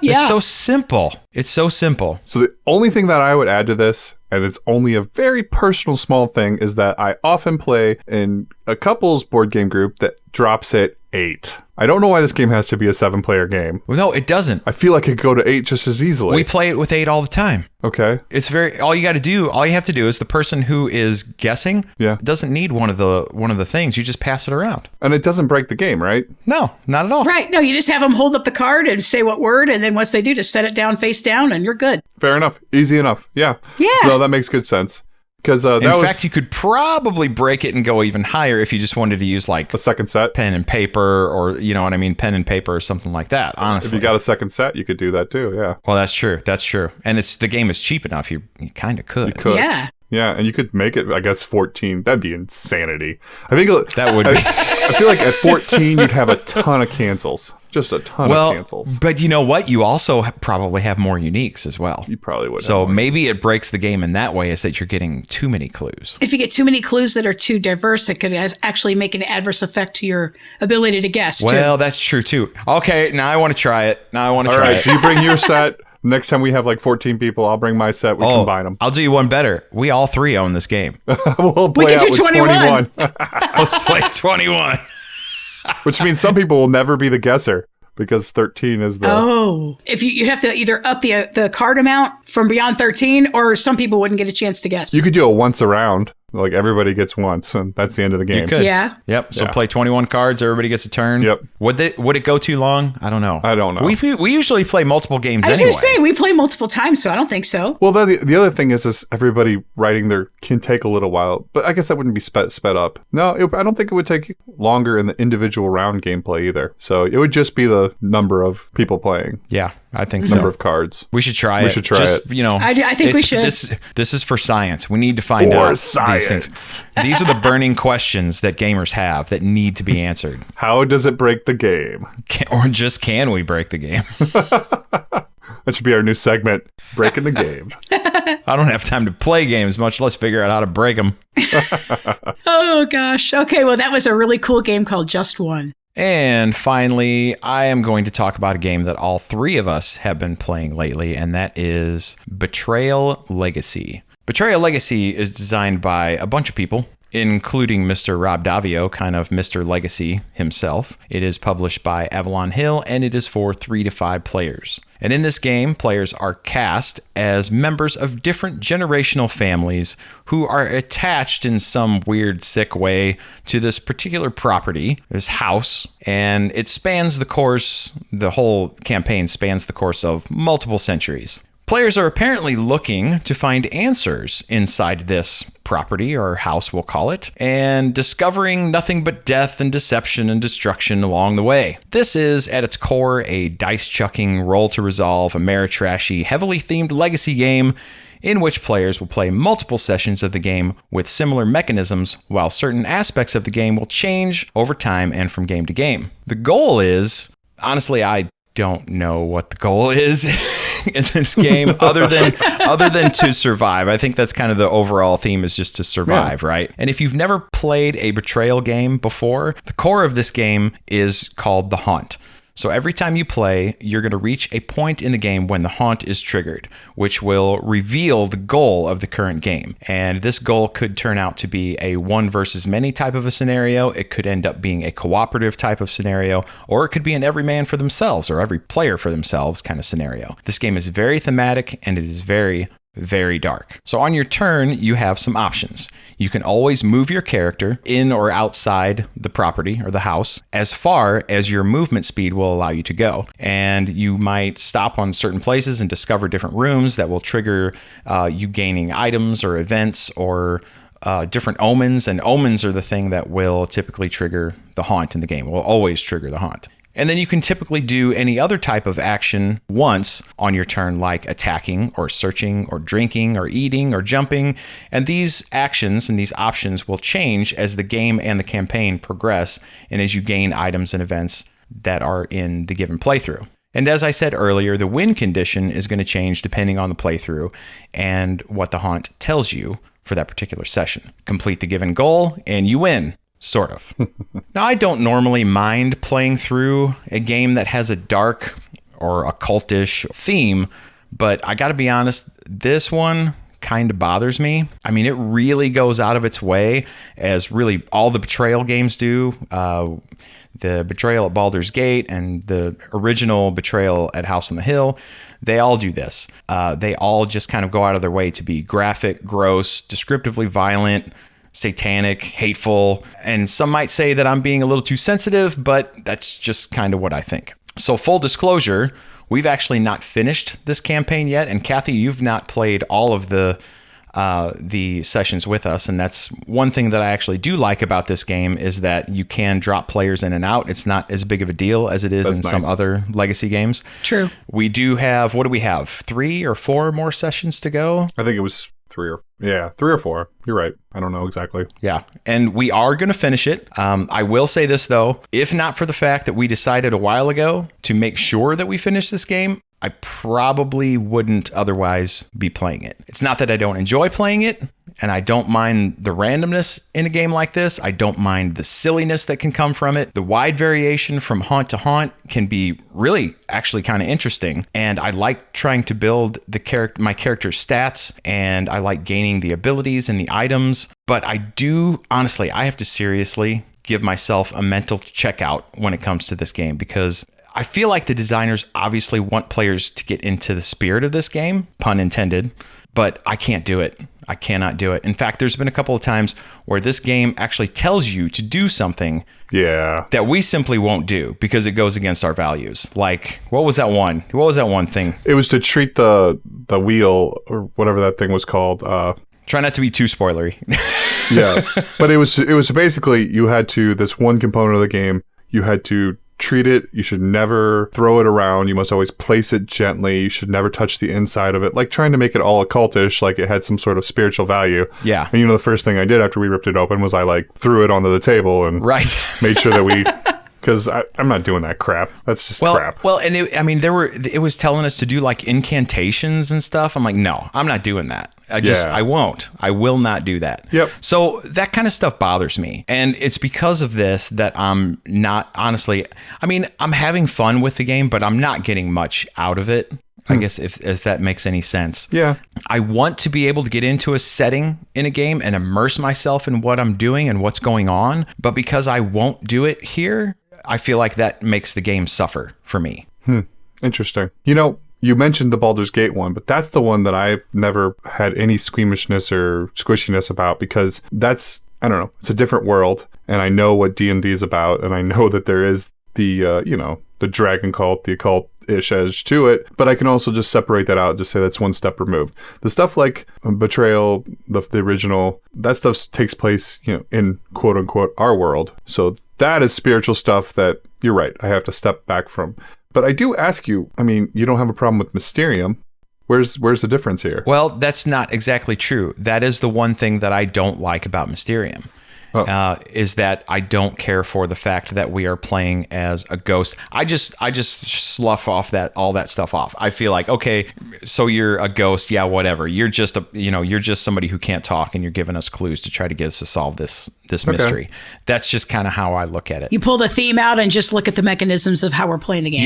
Yeah. It's so simple. It's so simple. So the only thing that I would add to this, and it's only a very personal small thing, is that I often play in a couples board game group that drops at 8. I don't know why this game has to be a 7-player game. Well, no, it doesn't. I feel like it could go to 8 just as easily. We play it with 8 all the time. Okay. It's all you have to do is the person who is guessing doesn't need one of the things. You just pass it around. And it doesn't break the game, right? No, not at all. Right. No, you just have them hold up the card and say what word, and then once they do, just set it down face down, and you're good. Fair enough. Easy enough. Yeah. Yeah. No, that makes good sense. Because in fact, you could probably break it and go even higher if you just wanted to use like a second set, pen and paper, or you know what I mean, pen and paper or something like that. Honestly, if you got a second set, you could do that too. Yeah. Well, that's true. That's true. And the game is cheap enough. You kind of could. You could. Yeah. Yeah, and you could make it, I guess, 14. That'd be insanity. I think that would be. I feel like at 14, you'd have a ton of cancels. Just a ton of cancels. But you know what? You also probably have more uniques as well. You probably would. So maybe it breaks the game in that way, is that you're getting too many clues. If you get too many clues that are too diverse, it could actually make an adverse effect to your ability to guess, Well, too. that's true, too. Okay, now I want to try it. All right, so you bring your set. Next time we have like 14 people, I'll bring my set. We combine them. I'll do you one better. We all 3 own this game. We'll play out with 21. Let's play 21. Which means some people will never be the guesser, because 13 is the... Oh. If you'd have to either up the card amount from beyond 13, or some people wouldn't get a chance to guess. You could do a once around. Like, everybody gets once, and that's the end of the game. You could. Yeah. Yep. So play 21 cards. Everybody gets a turn. Yep. Would it go too long? I don't know. I don't know. We usually play multiple games I was anyway. going to say, we play multiple times, so I don't think so. Well, the other thing is everybody writing can take a little while, but I guess that wouldn't be sped up. No, I don't think it would take longer in the individual round gameplay either. So it would just be the number of people playing. Yeah, I think so. Number of cards. We should try it. We should try it. You know, I think we should. This is for science. We need to find out these things. These are the burning questions that gamers have that need to be answered. How does it break the game? Can we break the game? That should be our new segment, Breaking the Game. I don't have time to play games, much less figure out how to break them. Oh, gosh. Okay, well, that was a really cool game called Just One. And finally, I am going to talk about a game that all 3 of us have been playing lately, and that is Betrayal Legacy. Betrayal Legacy is designed by a bunch of people, including Mr. Rob Davio, kind of Mr. Legacy himself. It is published by Avalon Hill, and it is for 3 to 5 players. And in this game, players are cast as members of different generational families who are attached in some weird, sick way to this particular property, this house, and it spans the whole campaign spans the course of multiple centuries. Players are apparently looking to find answers inside this property, or house we'll call it, and discovering nothing but death and deception and destruction along the way. This is, at its core, a dice-chucking, roll-to-resolve, Ameritrashy, heavily themed legacy game in which players will play multiple sessions of the game with similar mechanisms, while certain aspects of the game will change over time and from game to game. The goal is, honestly, I don't know what the goal is in this game other than to survive. I think that's kind of the overall theme, is just to survive, right? And if you've never played a Betrayal game before, the core of this game is called the Haunt. So every time you play, you're going to reach a point in the game when the haunt is triggered, which will reveal the goal of the current game. And this goal could turn out to be a one versus many type of a scenario. It could end up being a cooperative type of scenario, or it could be an every man for themselves or every player for themselves kind of scenario. This game is very thematic, and it is very, very dark. So on your turn, you have some options. You can always move your character in or outside the property or the house as far as your movement speed will allow you to go. And you might stop on certain places and discover different rooms that will trigger you gaining items or events or different omens. And omens are the thing that will typically trigger the haunt in the game. Will always trigger the haunt. And then you can typically do any other type of action once on your turn, like attacking or searching or drinking or eating or jumping. And these actions and these options will change as the game and the campaign progress and as you gain items and events that are in the given playthrough. And as I said earlier, the win condition is going to change depending on the playthrough and what the haunt tells you for that particular session. Complete the given goal and you win. Sort of. Now, I don't normally mind playing through a game that has a dark or occultish theme. But I got to be honest, this one kind of bothers me. I mean, it really goes out of its way, as really all the Betrayal games do. The Betrayal at Baldur's Gate and the original Betrayal at House on the Hill, they all do this. They all just kind of go out of their way to be graphic, gross, descriptively violent, satanic, hateful. And some might say that I'm being a little too sensitive, but that's just kind of what I think. So full disclosure, we've actually not finished this campaign yet. And Kathy, you've not played all of the sessions with us, and that's one thing that I actually do like about this game, is that you can drop players in and out. It's not as big of a deal as it is in some other legacy games. True. We do have, what do we have, 3 or 4 more sessions to go? I think it was 3 or 4. You're right. I don't know exactly. Yeah. And we are going to finish it. I will say this, though. If not for the fact that we decided a while ago to make sure that we finish this game, I probably wouldn't otherwise be playing it. It's not that I don't enjoy playing it, and I don't mind the randomness in a game like this. I don't mind the silliness that can come from it. The wide variation from haunt to haunt can be really actually kind of interesting, and I like trying to build my character's stats, and I like gaining the abilities and the items. But I do, honestly, I have to seriously give myself a mental checkout when it comes to this game, because I feel like the designers obviously want players to get into the spirit of this game, pun intended, but I can't do it. I cannot do it. In fact, there's been a couple of times where this game actually tells you to do something that we simply won't do because it goes against our values. Like, what was that one? What was that one thing? It was to treat the wheel, or whatever that thing was called. Try not to be too spoilery. Yeah, but it was basically, you had to, this one component of the game, you had to treat it. You should never throw it around. You must always place it gently. You should never touch the inside of it. Like trying to make it all occultish, like it had some sort of spiritual value. Yeah. And the first thing I did after we ripped it open was I threw it onto the table and made sure that we... Because I'm not doing that crap. That's just crap. Well, and it was telling us to do like incantations and stuff. I'm like, no, I'm not doing that. I won't. I will not do that. Yep. So that kind of stuff bothers me. And it's because of this that I'm not, honestly, I'm having fun with the game, but I'm not getting much out of it. I guess if that makes any sense. Yeah. I want to be able to get into a setting in a game and immerse myself in what I'm doing and what's going on. But because I won't do it here, I feel like that makes the game suffer for me. Interesting. You mentioned the Baldur's Gate one, but that's the one that I've never had any squeamishness or squishiness about, because that's, I don't know, it's a different world, and I know what D&D is about, and I know that there is the, the dragon cult, the occult-ish edge to it, but I can also just separate that out and just say that's one step removed. The stuff like Betrayal, the original, that stuff takes place, in quote-unquote our world. So that is spiritual stuff that, you're right, I have to step back from. But I do ask you, you don't have a problem with Mysterium. Where's the difference here? Well, that's not exactly true. That is the one thing that I don't like about Mysterium. Is that I don't care for the fact that we are playing as a ghost. I just slough off all that stuff off. I feel like, okay, so you're a ghost, yeah, whatever. You're just you're just somebody who can't talk, and you're giving us clues to try to get us to solve this mystery. That's just kind of how I look at it. You pull the theme out and just look at the mechanisms of how we're playing the game.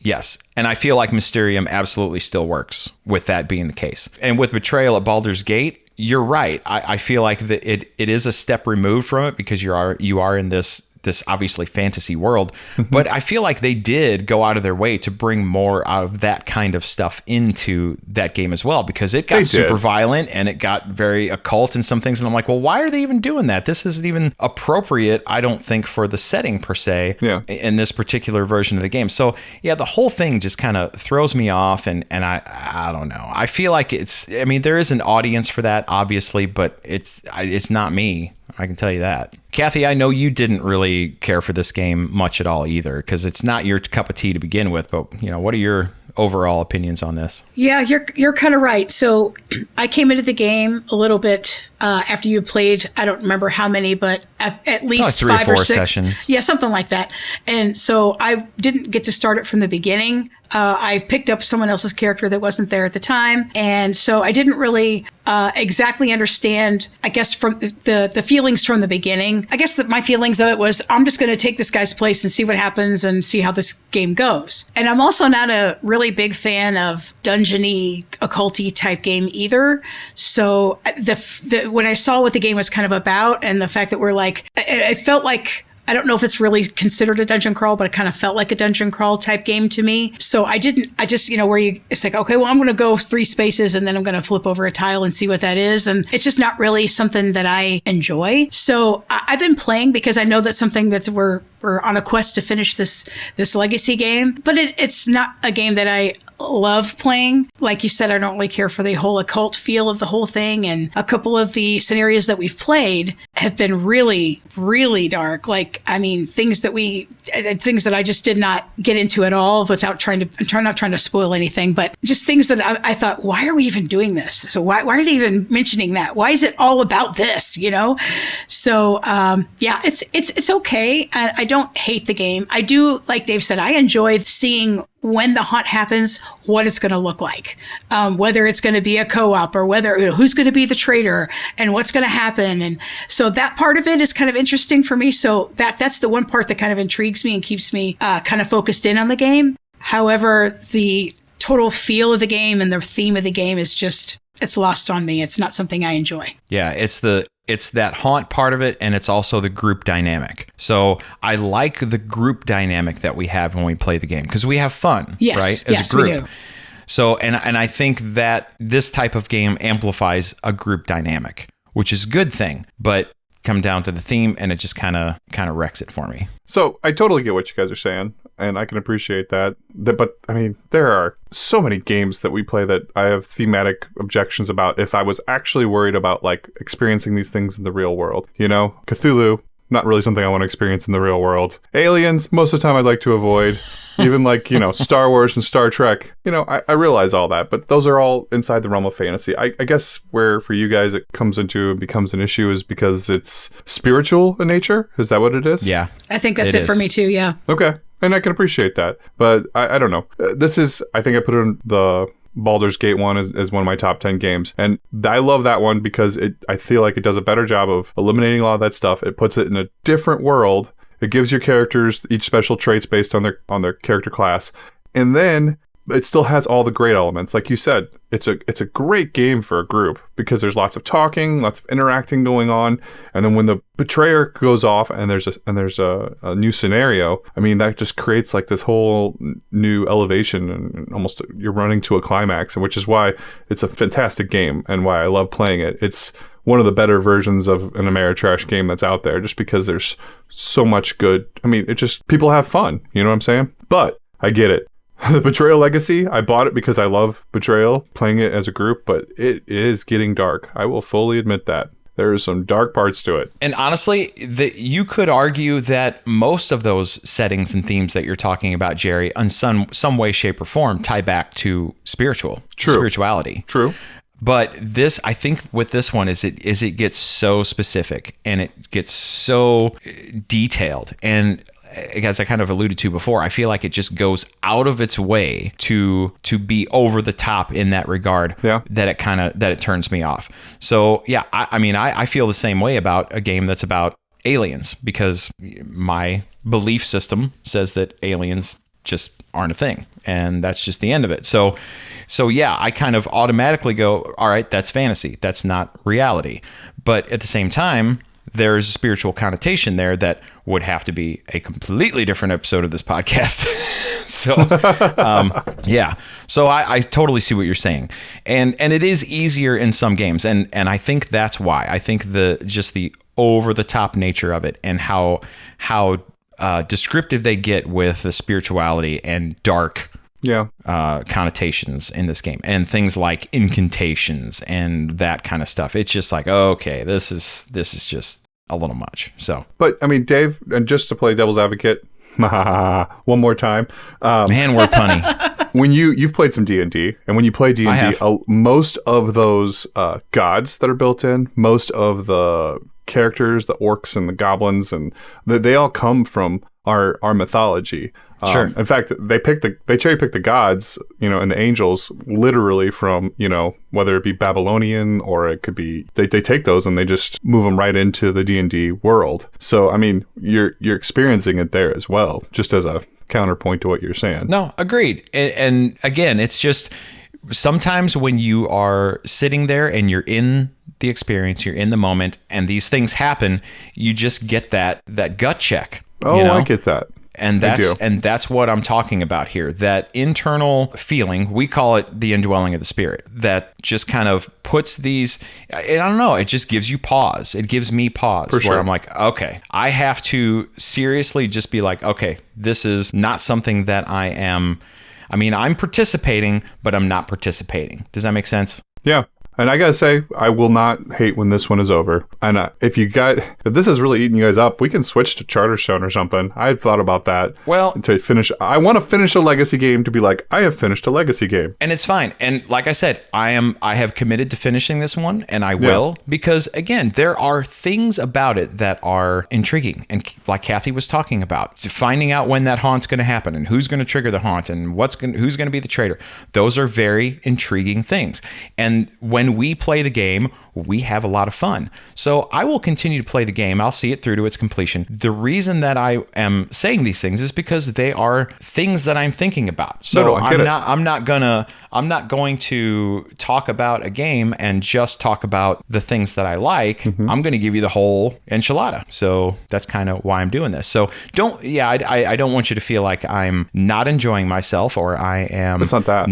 Yes. And I feel like Mysterium absolutely still works with that being the case. And with Betrayal at Baldur's Gate, you're right. I feel like that it is a step removed from it, because you are in this obviously fantasy world, but I feel like they did go out of their way to bring more out of that kind of stuff into that game as well, because it got super violent and it got very occult in some things. And I'm like, well, why are they even doing that? This isn't even appropriate, I don't think, for the setting per se in this particular version of the game. So yeah, the whole thing just kind of throws me off, and I don't know. I feel like there is an audience for that, obviously, but it's not me. I can tell you that. Kathy, I know you didn't really care for this game much at all either, because it's not your cup of tea to begin with, but what are your overall opinions on this? Yeah, you're kind of right. So I came into the game a little bit after you played, I don't remember how many, but at least Probably 5 3 or or 4 6 sessions. Yeah, something like that. And so I didn't get to start it from the beginning. I picked up someone else's character that wasn't there at the time. And so I didn't really exactly understand, I guess, from the feelings from the beginning. I guess that my feelings of it was, I'm just going to take this guy's place and see what happens and see how this game goes. And I'm also not a really big fan of dungeony, occulty type game either. So when I saw what the game was kind of about and the fact that we're like, it felt like, I don't know if it's really considered a dungeon crawl, but it kind of felt like a dungeon crawl type game to me. So I just, it's like, okay, well, I'm going to go 3 spaces and then I'm going to flip over a tile and see what that is. And it's just not really something that I enjoy. So I've been playing because I know that's something that we're on a quest to finish this legacy game, but it's not a game that I love playing. Like you said, I don't really care for the whole occult feel of the whole thing. And a couple of the scenarios that we've played have been really, really dark. Like, I mean, things that I just did not get into at all without not trying to spoil anything, but just things that I thought, why are we even doing this? So why are they even mentioning that? Why is it all about this? So, yeah, it's okay. I don't hate the game. I do, like Dave said, I enjoyed seeing when the hunt happens, what it's going to look like, whether it's going to be a co-op or who's going to be the traitor and what's going to happen. And so that part of it is kind of interesting for me. So that's the one part that kind of intrigues me and keeps me kind of focused in on the game. However, the total feel of the game and the theme of the game is just, it's lost on me. It's not something I enjoy. Yeah, it's that haunt part of it, and it's also the group dynamic. So I like the group dynamic that we have when we play the game because we have fun, yes, right? As a group. We do. So, and I think that this type of game amplifies a group dynamic, which is a good thing, but come down to the theme and it just kind of wrecks it for me. So I totally get what you guys are saying, and I can appreciate that. But I mean, there are so many games that we play that I have thematic objections about if I was actually worried about like experiencing these things in the real world. Cthulhu, not really something I want to experience in the real world. Aliens, most of the time I'd like to avoid. Even like, Star Wars and Star Trek, I realize all that, but those are all inside the realm of fantasy. I guess where for you guys it becomes an issue is because it's spiritual in nature. Is that what it is? Yeah. I think that's it for me too. Yeah. Okay. And I can appreciate that, but I don't know. I think I put it in the Baldur's Gate one as one of my top 10 games. And I love that one because I feel like it does a better job of eliminating a lot of that stuff. It puts it in a different world. It gives your characters each special traits based on their character class. And then it still has all the great elements. Like you said, it's a great game for a group because there's lots of talking, lots of interacting going on. And then when the betrayer goes off and there's a new scenario, I mean, that just creates like this whole new elevation and almost you're running to a climax, which is why it's a fantastic game and why I love playing it. It's one of the better versions of an Ameritrash game that's out there just because there's so much good. I mean, people have fun. You know what I'm saying? But I get it. The Betrayal Legacy, I bought it because I love Betrayal, playing it as a group, but it is getting dark. I will fully admit that. There are some dark parts to it. And honestly, you could argue that most of those settings and themes that you're talking about, Jerry, in some way, shape, or form, tie back to spirituality. True. But I think with this one is it gets so specific and it gets so detailed. And as I kind of alluded to before, I feel like it just goes out of its way to be over the top in that regard. Yeah. That it turns me off. So yeah, I feel the same way about a game that's about aliens because my belief system says that aliens just aren't a thing, and that's just the end of it. So yeah, I kind of automatically go, all right, that's fantasy. That's not reality. But at the same time, there's a spiritual connotation there that would have to be a completely different episode of this podcast. So, yeah. So I totally see what you're saying. And it is easier in some games. And I think that's why. I think the over-the-top nature of it and how descriptive they get with the spirituality and dark connotations in this game and things like incantations and that kind of stuff. It's just like, okay, this is just a little much. So, but I mean, Dave, and just to play devil's advocate, one more time, man, we're punny. when you've played some D&D, and when you play D&D, most of those gods that are built in, most of the characters, the orcs and the goblins, and they all come from our mythology. Sure. In fact, they cherry pick the gods, and the angels literally from, whether it be Babylonian or it could be, they take those and they just move them right into the D&D world. So, I mean, you're experiencing it there as well, just as a counterpoint to what you're saying. No, agreed. And again, it's just sometimes when you are sitting there and you're in the experience, you're in the moment, and these things happen, you just get that gut check. Oh, I get that. And that's what I'm talking about here. That internal feeling, we call it the indwelling of the Spirit, that just kind of puts these, I don't know, it just gives you pause. It gives me pause. For sure. Where I'm like, okay, I have to seriously just be like, okay, this is not something that I'm participating, but I'm not participating. Does that make sense? Yeah. And I gotta say, I will not hate when this one is over. And if this is really eating you guys up, we can switch to Charterstone or something. I had thought about that. Well, to finish, I want to finish a legacy game to be like, I have finished a legacy game, and it's fine. And like I said, I have committed to finishing this one, and I will, because again, there are things about it that are intriguing, and like Kathy was talking about, finding out when that haunt's going to happen, and who's going to trigger the haunt, and who's going to be the traitor. Those are very intriguing things, and when we play the game, we have a lot of fun. So I will continue to play the game. I'll see it through to its completion. The reason that I am saying these things is because they are things that I'm thinking about. So I'm not going to talk about a game and just talk about the things that I like. Mm-hmm. I'm going to give you the whole enchilada. So that's kind of why I'm doing this. So I don't want you to feel like I'm not enjoying myself or I am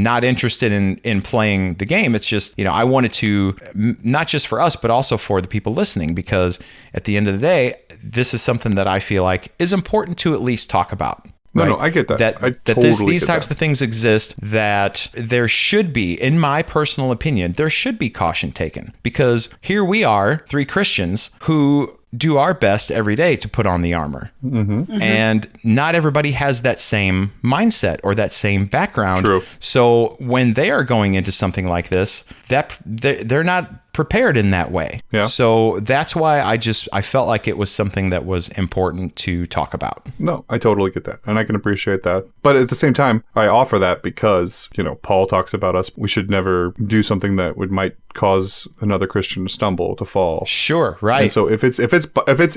not interested in playing the game. It's just, I wanted to, not just for us, but also for the people listening, because at the end of the day, this is something that I feel like is important to at least talk about. No, I get that. These types of things exist, that there should be, in my personal opinion, there should be caution taken, because here we are, 3 Christians who do our best every day to put on the armor. Mm-hmm. Mm-hmm. And not everybody has that same mindset or that same background. True. So when they are going into something like this, that they're not prepared in that way. Yeah. So that's why I felt like it was something that was important to talk about. No, I totally get that. And I can appreciate that. But at the same time, I offer that because, Paul talks about us. We should never do something that might cause another Christian to stumble, to fall. Sure. Right. And so if it's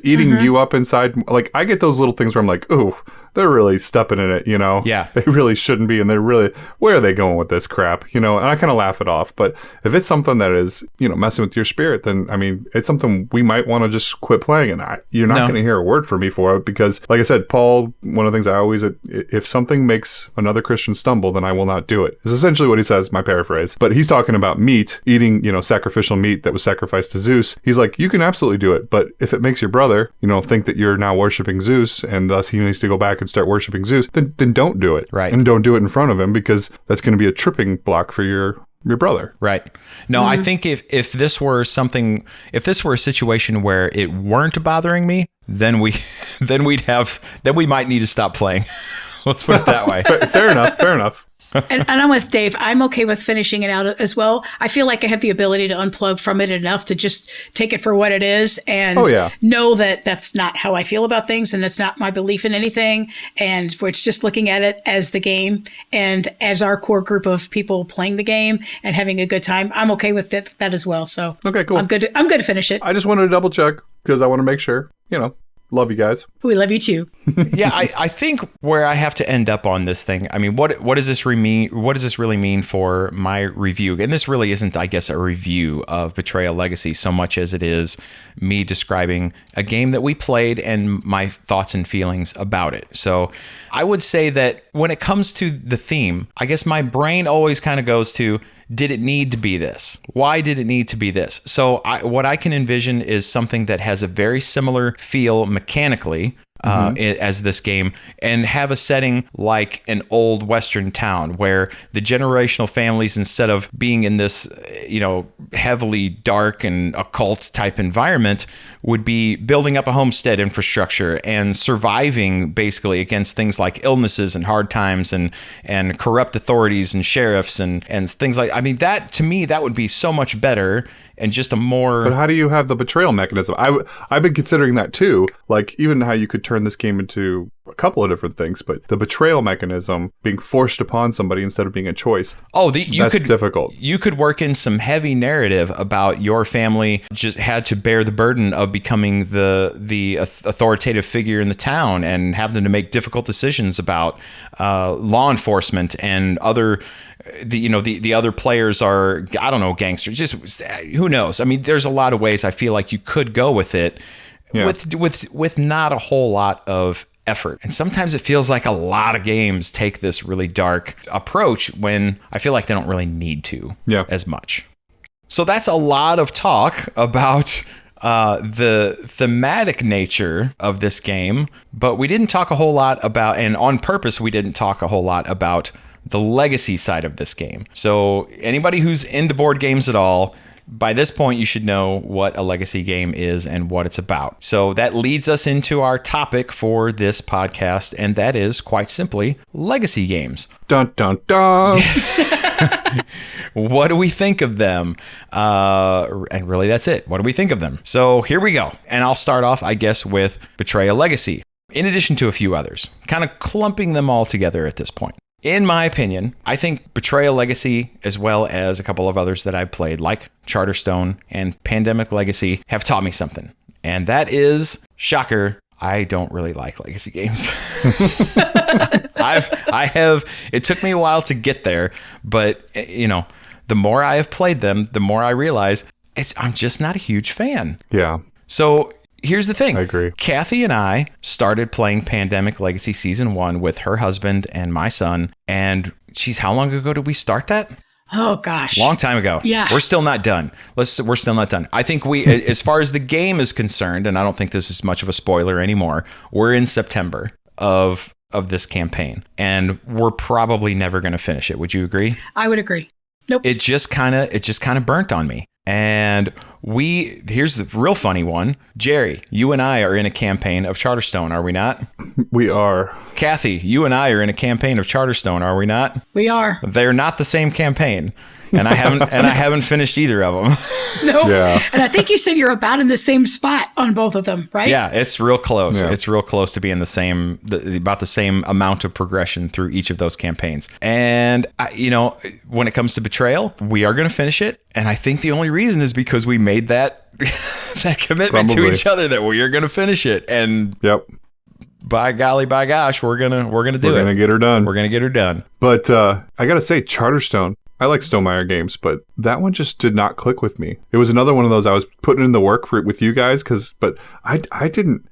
eating mm-hmm. you up inside, like I get those little things where I'm like, ooh, they're really stepping in it, Yeah. They really shouldn't be, and they're really, where are they going with this crap, And I kind of laugh it off. But if it's something that is, messing with your spirit, then, it's something we might want to just quit playing. And you're not going to hear a word from me for it, because, like I said, Paul, one of the things I always, if something makes another Christian stumble, then I will not do it. Is essentially what he says, my paraphrase. But he's talking about meat, eating, sacrificial meat that was sacrificed to Zeus. He's like, you can absolutely do it, but if it makes your brother, think that you're now worshiping Zeus, and thus he needs to go back and start worshiping Zeus, then don't do it. Right. And don't do it in front of him, because that's going to be a tripping block for your brother. Right. No, mm-hmm. I think if this were a situation where it weren't bothering me, then we might need to stop playing. Let's put it that way. Fair enough. And I'm with Dave. I'm okay with finishing it out as well. I feel like I have the ability to unplug from it enough to just take it for what it is and know that that's not how I feel about things, and it's not my belief in anything. And we're just looking at it as the game and as our core group of people playing the game and having a good time. I'm okay with that as well. So okay, cool. I'm good to finish it. I just wanted to double check because I want to make sure, Love you guys. We love you too. Yeah, I think where I have to end up on this thing, what does this mean? What does this really mean for my review? And this really isn't, I guess, a review of Betrayal Legacy so much as it is me describing a game that we played and my thoughts and feelings about it. So I would say that when it comes to the theme, I guess my brain always kind of goes to, did it need to be this? Why did it need to be this? So what I can envision is something that has a very similar feel mechanically as this game, and have a setting like an old Western town where the generational families, instead of being in this, heavily dark and occult type environment, would be building up a homestead infrastructure and surviving basically against things like illnesses and hard times and corrupt authorities and sheriffs and things like, I mean, that to me, that would be so much better and just a more... But how do you have the betrayal mechanism? I've been considering that too. Like, even how you could turn this game into a couple of different things, but the betrayal mechanism being forced upon somebody instead of being a choice. That's difficult. You could work in some heavy narrative about your family just had to bear the burden of becoming the authoritative figure in the town and have them to make difficult decisions about law enforcement and other... The other players are, I don't know, gangsters. Just who knows? I mean, there's a lot of ways I feel like you could go with it, with not a whole lot of effort. And sometimes it feels like a lot of games take this really dark approach when I feel like they don't really need to as much. So that's a lot of talk about the thematic nature of this game, but we didn't talk a whole lot about, and on purpose, we didn't talk a whole lot about the legacy side of this game. So anybody who's into board games at all, by this point, you should know what a legacy game is and what it's about. So that leads us into our topic for this podcast, and that is quite simply legacy games. Dun, dun, dun. What do we think of them? And really, that's it. What do we think of them? So here we go. And I'll start off, I guess, with Betrayal Legacy, in addition to a few others, kind of clumping them all together at this point. In my opinion, I think Betrayal Legacy, as well as a couple of others that I've played, like Charterstone and Pandemic Legacy, have taught me something. And that is, shocker, I don't really like legacy games. It took me a while to get there, but, the more I have played them, the more I realize I'm just not a huge fan. Yeah. So... here's the thing. I agree. Kathy and I started playing Pandemic Legacy Season 1 with her husband and my son. And geez, how long ago did we start that? Oh, gosh. Long time ago. Yeah. We're still not done. We're still not done. I think as far as the game is concerned, and I don't think this is much of a spoiler anymore, we're in September of this campaign. And we're probably never going to finish it. Would you agree? I would agree. Nope. It just kind of burnt on me. And here's the real funny one. Jerry, you and I are in a campaign of Charterstone, are we not? We are. Kathy, you and I are in a campaign of Charterstone, are we not? We are. They're not the same campaign. And I haven't finished either of them. No. Yeah. And I think you said you're about in the same spot on both of them, right? Yeah, it's real close. Yeah. It's real close to being about the same amount of progression through each of those campaigns. And when it comes to Betrayal, we are going to finish it. And I think the only reason is because we made that commitment to each other that we are going to finish it. And yep. By golly, by gosh, we're gonna do it. We're gonna get her done. We're gonna get her done. But I gotta say, Charterstone. I like Stonemaier games, but that one just did not click with me. It was another one of those I was putting in the work with you guys but I didn't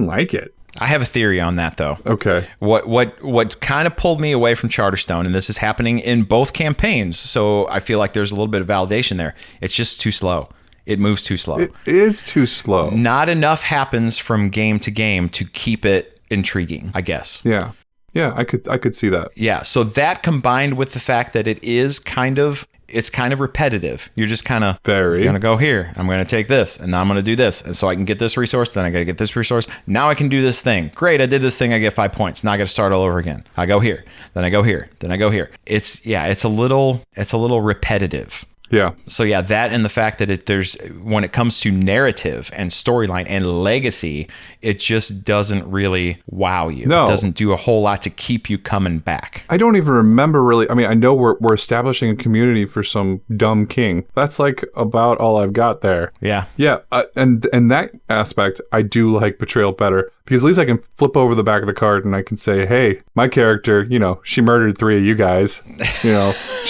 like it. I have a theory on that though. Okay. What kind of pulled me away from Charterstone, and this is happening in both campaigns, so I feel like there's a little bit of validation there. It's just too slow. It moves too slow. It is too slow. Not enough happens from game to game to keep it intriguing, I guess. Yeah. Yeah, I could see that. Yeah, so that combined with the fact that it's kind of repetitive. You're just kind of, very. I'm going to go here. I'm going to take this, and now I'm going to do this. And so I can get this resource, then I got to get this resource. Now I can do this thing. Great, I did this thing. I get 5 points. Now I got to start all over again. I go here, then I go here, then I go here. It's a little repetitive. Yeah. So yeah, that and the fact that there's when it comes to narrative and storyline and legacy, it just doesn't really wow you. No. It doesn't do a whole lot to keep you coming back. I don't even remember really. I mean, I know we're establishing a community for some dumb king. That's like about all I've got there. Yeah. Yeah. And that aspect, I do like Betrayal better. Because at least I can flip over the back of the card and I can say, hey, my character, she murdered 3 of you guys. She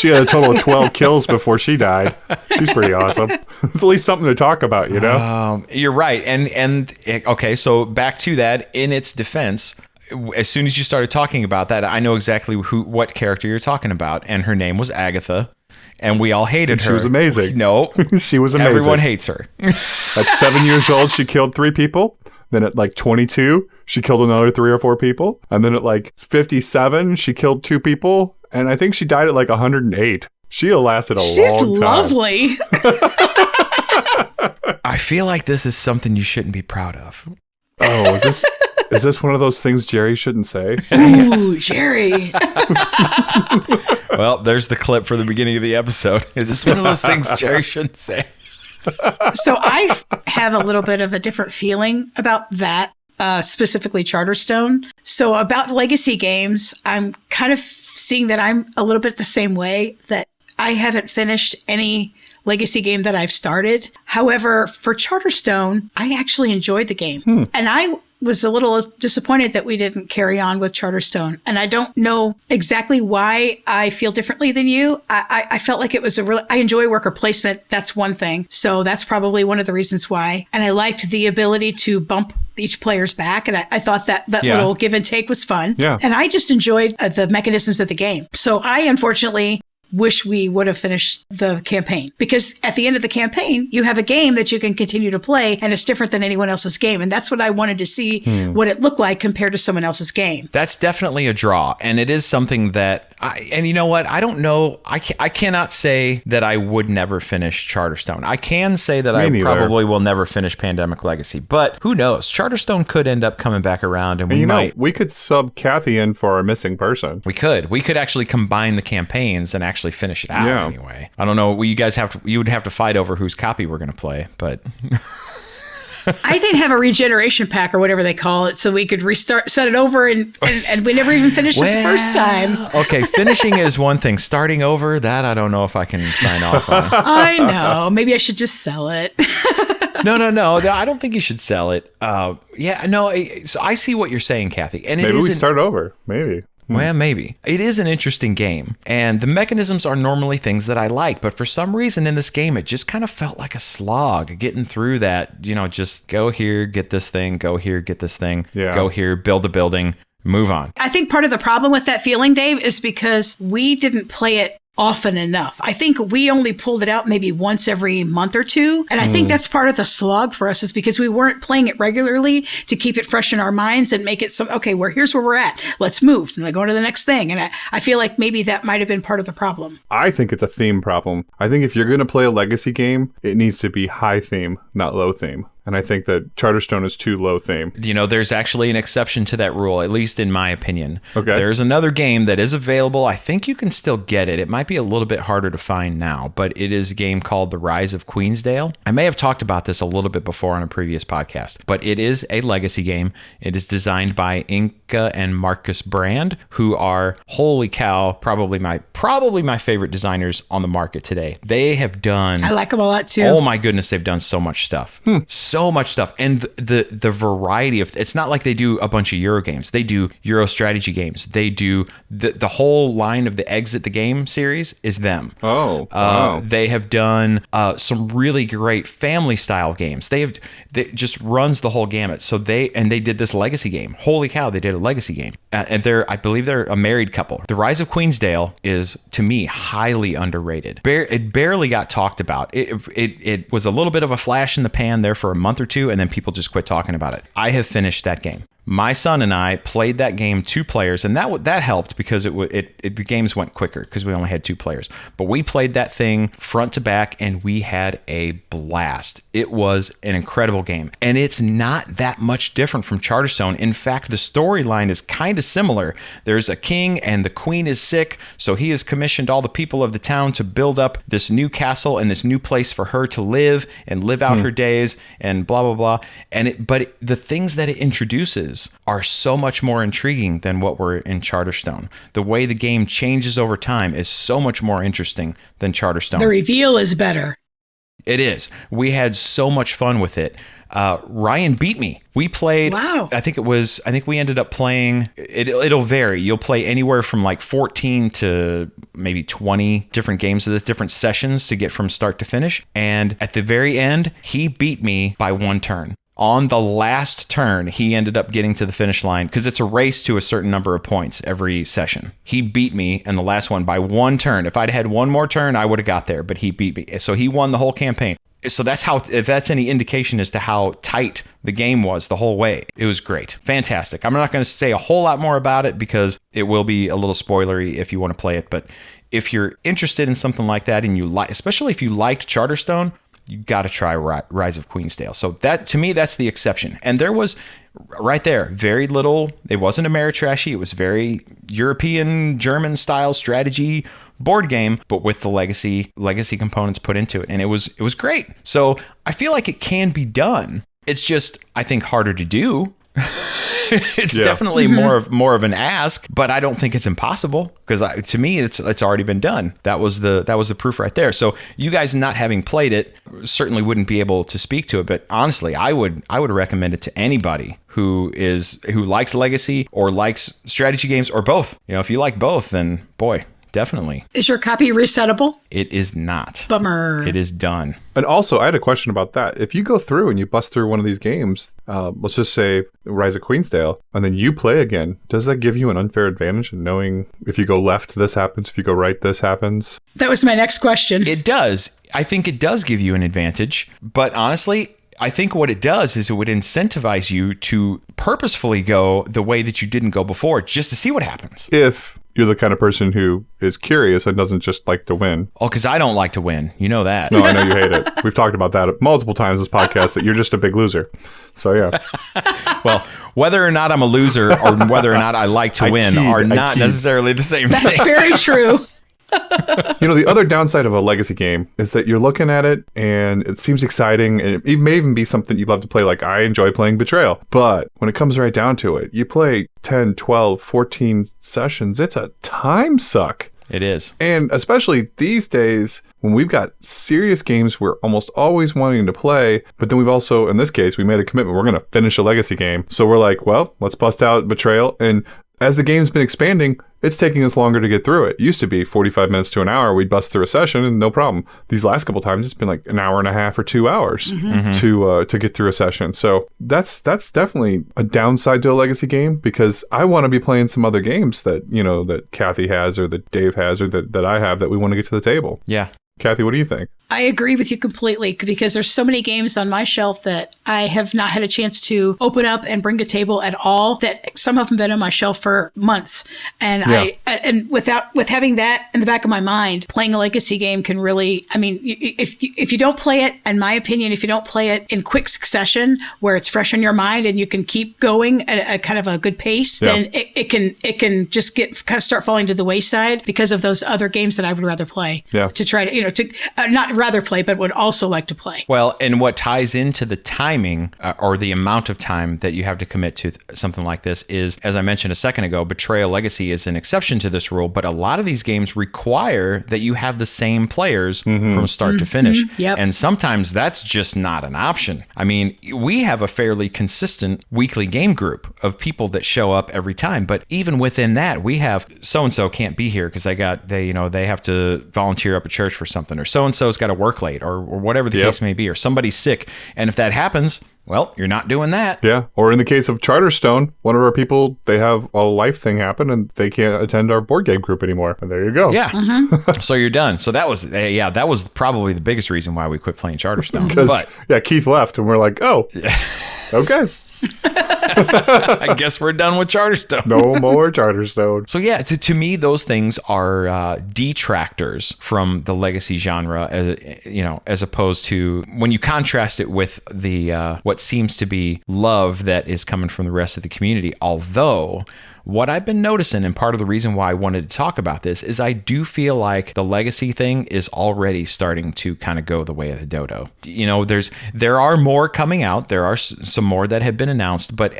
had a total of 12 kills before she died. She's pretty awesome. It's at least something to talk about, You're right. And okay, so back to that, in its defense, as soon as you started talking about that, I know exactly what character you're talking about. And her name was Agatha. And we all hated her. She was amazing. No. She was amazing. Everyone hates her. At 7 years old, she killed 3 people. Then at like 22, she killed another 3 or 4 people. And then at like 57, she killed 2 people. And I think she died at like 108. Sheila lasted a long time. She's lovely. I feel like this is something you shouldn't be proud of. Oh, is this one of those things Jerry shouldn't say? Ooh, Jerry. Well, there's the clip for the beginning of the episode. Is this one of those things Jerry shouldn't say? So I have a little bit of a different feeling about that, specifically Charterstone. So about legacy games, I'm kind of seeing that I'm a little bit the same way, that I haven't finished any legacy game that I've started. However, for Charterstone, I actually enjoyed the game. And I was a little disappointed that we didn't carry on with Charterstone. And I don't know exactly why I feel differently than you. I felt like it was I enjoy worker placement. That's one thing. So that's probably one of the reasons why. And I liked the ability to bump each player's back. And I thought that little give and take was fun. Yeah. And I just enjoyed the mechanisms of the game. So I unfortunately wish we would have finished the campaign, because at the end of the campaign, you have a game that you can continue to play, and it's different than anyone else's game. And that's what I wanted to see what it looked like compared to someone else's game. That's definitely a draw. And it is something that and you know what? I don't know. I cannot say that I would never finish Charterstone. I can say that I probably will never finish Pandemic Legacy, but who knows? Charterstone could end up coming back around, and we could sub Kathy in for our missing person. We could actually combine the campaigns and actually finish it out anyway. I don't know. You guys you would have to fight over whose copy we're going to play, but I didn't have a regeneration pack or whatever they call it, so we could set it over, and we never even finished it the first time. Okay, finishing is one thing. Starting over, that I don't know if I can sign off on. I know. Maybe I should just sell it. No. I don't think you should sell it. So I see what you're saying, Kathy. And maybe we start over. Maybe. Well, maybe. It is an interesting game, and the mechanisms are normally things that I like, but for some reason in this game, it just kind of felt like a slog getting through that, just go here, get this thing, go here, get this thing, go here, build a building, move on. I think part of the problem with that feeling, Dave, is because we didn't play it often enough. I think we only pulled it out maybe once every month or two. And I think that's part of the slog for us, is because we weren't playing it regularly to keep it fresh in our minds and make it here's where we're at. Let's move and go to the next thing. And I feel like maybe that might have been part of the problem. I think it's a theme problem. I think if you're going to play a legacy game, it needs to be high theme, not low theme. And I think that Charterstone is too low theme. There's actually an exception to that rule, at least in my opinion. Okay. There's another game that is available. I think you can still get it. It might be a little bit harder to find now, but it is a game called The Rise of Queensdale. I may have talked about this a little bit before on a previous podcast, but it is a legacy game. It is designed by Inca and Marcus Brand, who are, holy cow, probably my favorite designers on the market today. They have done... I like them a lot too. Oh my goodness, they've done so much stuff. So much stuff. And the variety of, it's not like they do a bunch of Euro games. They do Euro strategy games. They do the whole line of the Exit the Game series is them. Oh, wow. They have done some really great family style games. They just runs the whole gamut. So they did this legacy game. Holy cow, they did a legacy game. And I believe they're a married couple. The Rise of Queensdale is, to me, highly underrated. It barely got talked about. It was a little bit of a flash in the pan there for a month or two, and then people just quit talking about it. I have finished that game. My son and I played that game 2 players, and that helped because the games went quicker because we only had 2 players. But we played that thing front to back, and we had a blast. It was an incredible game, and it's not that much different from Charterstone. In fact, the storyline is kind of similar. There's a king, and the queen is sick, so he has commissioned all the people of the town to build up this new castle and this new place for her to live out her days, and blah blah blah. But the things that it introduces are so much more intriguing than what were in Charterstone. The way the game changes over time is so much more interesting than Charterstone. The reveal is better. It is. We had so much fun with it. Ryan beat me. We played, wow. I think we ended up playing, it'll vary. You'll play anywhere from like 14 to maybe 20 different games of this, different sessions to get from start to finish. And at the very end, he beat me by 1 turn. On the last turn, he ended up getting to the finish line because it's a race to a certain number of points every session. He beat me in the last one by 1 turn. If I'd had 1 more turn, I would have got there, but he beat me. So he won the whole campaign. So that's how, if that's any indication as to how tight the game was the whole way, it was great. Fantastic. I'm not going to say a whole lot more about it because it will be a little spoilery if you want to play it. But if you're interested in something like that and you like, especially if you liked Charterstone, you got to try Rise of Queensdale. So that, to me, that's the exception. And there was right there very little. It wasn't Ameritrashy. It was very European, German style strategy board game, but with the legacy components put into it, and it was great. So I feel like it can be done. It's just, I think, harder to do. It's definitely more of an ask, but I don't think it's impossible because to me it's already been done. That was the proof right there. So you guys not having played it certainly wouldn't be able to speak to it, but honestly, I would recommend it to anybody who likes Legacy or likes strategy games or both. You know, if you like both, then boy, definitely. Is your copy resettable? It is not. Bummer. It is done. And also, I had a question about that. If you go through and you bust through one of these games, let's just say Rise of Queensdale, and then you play again, does that give you an unfair advantage in knowing if you go left, this happens, if you go right, this happens? That was my next question. It does. I think it does give you an advantage, but honestly, I think what it does is it would incentivize you to purposefully go the way that you didn't go before, just to see what happens. If you're the kind of person who is curious and doesn't just like to win. Oh, because I don't like to win. You know that. No, I know you hate it. We've talked about that multiple times this podcast, that you're just a big loser. So, yeah. Well, whether or not I'm a loser or whether or not I like to win are not necessarily the same thing. That's very true. You know, the other downside of a legacy game is that you're looking at it and it seems exciting, and it may even be something you'd love to play. Like, I enjoy playing Betrayal, but when it comes right down to it, you play 10, 12, 14 sessions, it's a time suck. It is. And especially these days when we've got serious games we're almost always wanting to play, but then we've also, in this case, we made a commitment. We're going to finish a legacy game. So we're like, well, let's bust out Betrayal. And as the game's been expanding, it's taking us longer to get through it. It used to be 45 minutes to an hour. We'd bust through a session and no problem. These last couple times, it's been like an hour and a half or 2 hours to get through a session. So that's definitely a downside to a legacy game, because I want to be playing some other games that, you know, that Kathy has or that Dave has or that I have that we want to get to the table. Yeah. Kathy, what do you think? I agree with you completely, because there's so many games on my shelf that I have not had a chance to open up and bring to table at all, that some of them have been on my shelf for months. And with having that in the back of my mind, playing a legacy game can really, I mean, if you don't play it, in my opinion, if you don't play it in quick succession where it's fresh in your mind and you can keep going at a kind of a good pace, then it can just start falling to the wayside because of those other games that I would rather play to try to, not rather play, but would also like to play. Well, and what ties into the timing or the amount of time that you have to commit to something like this is, as I mentioned a second ago, Betrayal Legacy is an exception to this rule, but a lot of these games require that you have the same players from start to finish. Yep. And sometimes that's just not an option. I mean, we have a fairly consistent weekly game group of people that show up every time, but even within that, we have so-and-so can't be here because they have to volunteer up at church for something, or so-and-so's got to work late, or whatever the case may be, or somebody's sick. And if that happens, well, you're not doing that. Yeah. Or in the case of Charterstone, one of our people, they have a life thing happen and they can't attend our board game group anymore. And there you go. Yeah. So you're done. So that was probably the biggest reason why we quit playing Charterstone. Because Keith left and we're like, oh, okay. I guess we're done with Charterstone. No more Charterstone. So yeah, to me, those things are detractors from the legacy genre, as opposed to when you contrast it with the what seems to be love that is coming from the rest of the community. Although, what I've been noticing, and part of the reason why I wanted to talk about this, is I do feel like the legacy thing is already starting to kind of go the way of the dodo. You know, there are more coming out. There are some more that have been announced, but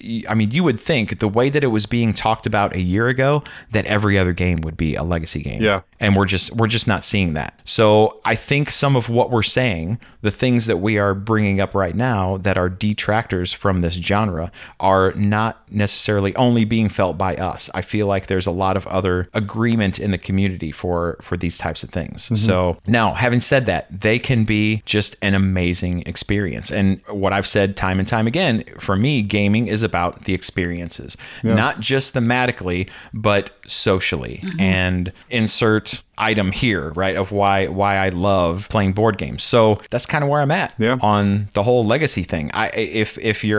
you would think the way that it was being talked about a year ago, that every other game would be a legacy game. Yeah. And we're just not seeing that. So I think some of what we're saying, the things that we are bringing up right now that are detractors from this genre, are not necessarily only being felt by us. I feel like there's a lot of other agreement in the community for these types of things. So now, having said that, they can be just an amazing experience. And what I've said time and time again, for me, gaming is about the experiences, not just thematically, but socially. And insert item here, right? Of why I love playing board games. So that's kind of where I'm at on the whole legacy thing. If you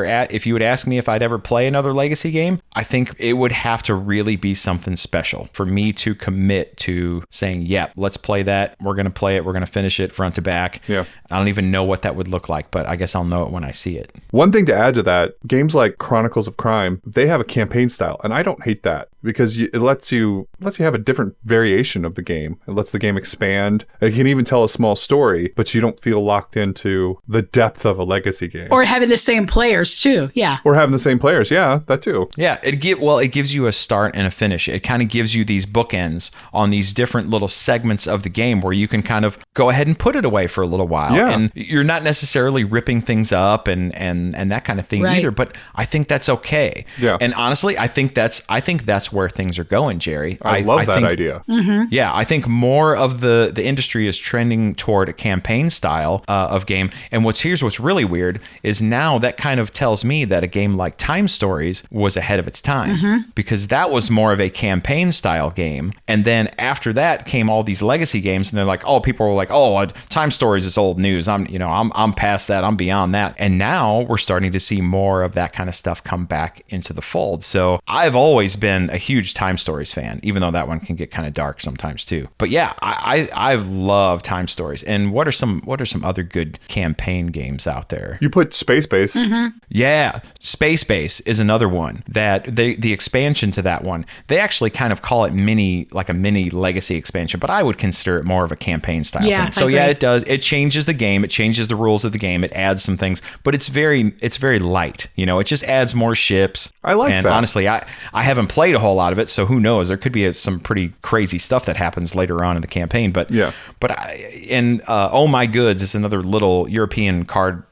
would ask me if I'd ever play another legacy game, I think it would have to really be something special for me to commit to saying, yep, let's play that. We're going to play it. We're going to finish it front to back. Yeah. I don't even know what that would look like, but I guess I'll know it when I see it. One thing to add to that, games like Chronicles of Crime, they have a campaign style, and I don't hate that because it lets you have a different variation of the game. It lets the game expand. It can even tell a small story, but you don't feel locked into the depth of a legacy game. Or having the same players too. Yeah. Or having the same players. Yeah, that too. Yeah, it gives you a start and a finish. It kind of gives you these bookends on these different little segments of the game where you can kind of go ahead and put it away for a little while. Yeah. And you're not necessarily ripping things up and that kind of thing either, but I think that's okay. Yeah. And honestly, I think that's where things are going, Jerry. I love that idea. Yeah, I think more of the industry is trending toward a campaign style of game. And what's really weird is now that kind of tells me that a game like Time Stories was ahead of its time because that was more of a campaign style game. And then after that came all these legacy games, and they're like, oh, people were like, oh, Time Stories is old news. I'm past that. I'm beyond that. And now we're starting to see more of that kind of stuff come back into the fold. So I've always been a huge Time Stories fan, even though that one can get kind of dark sometimes too. But yeah, I love Time Stories. And what are some other good campaign games out there? You put Space Base. Yeah, Space Base is another one that the expansion to that one, they actually kind of call it a mini legacy expansion, but I would consider it more of a campaign style thing. So yeah, it does. It changes the game. It changes the rules of the game. It adds some things, but it's very light. It just adds more ships. I like that. And honestly, I haven't played a whole lot of it, so who knows? There could be some pretty crazy stuff that happens later on in the campaign. But Oh My Goods is another little European card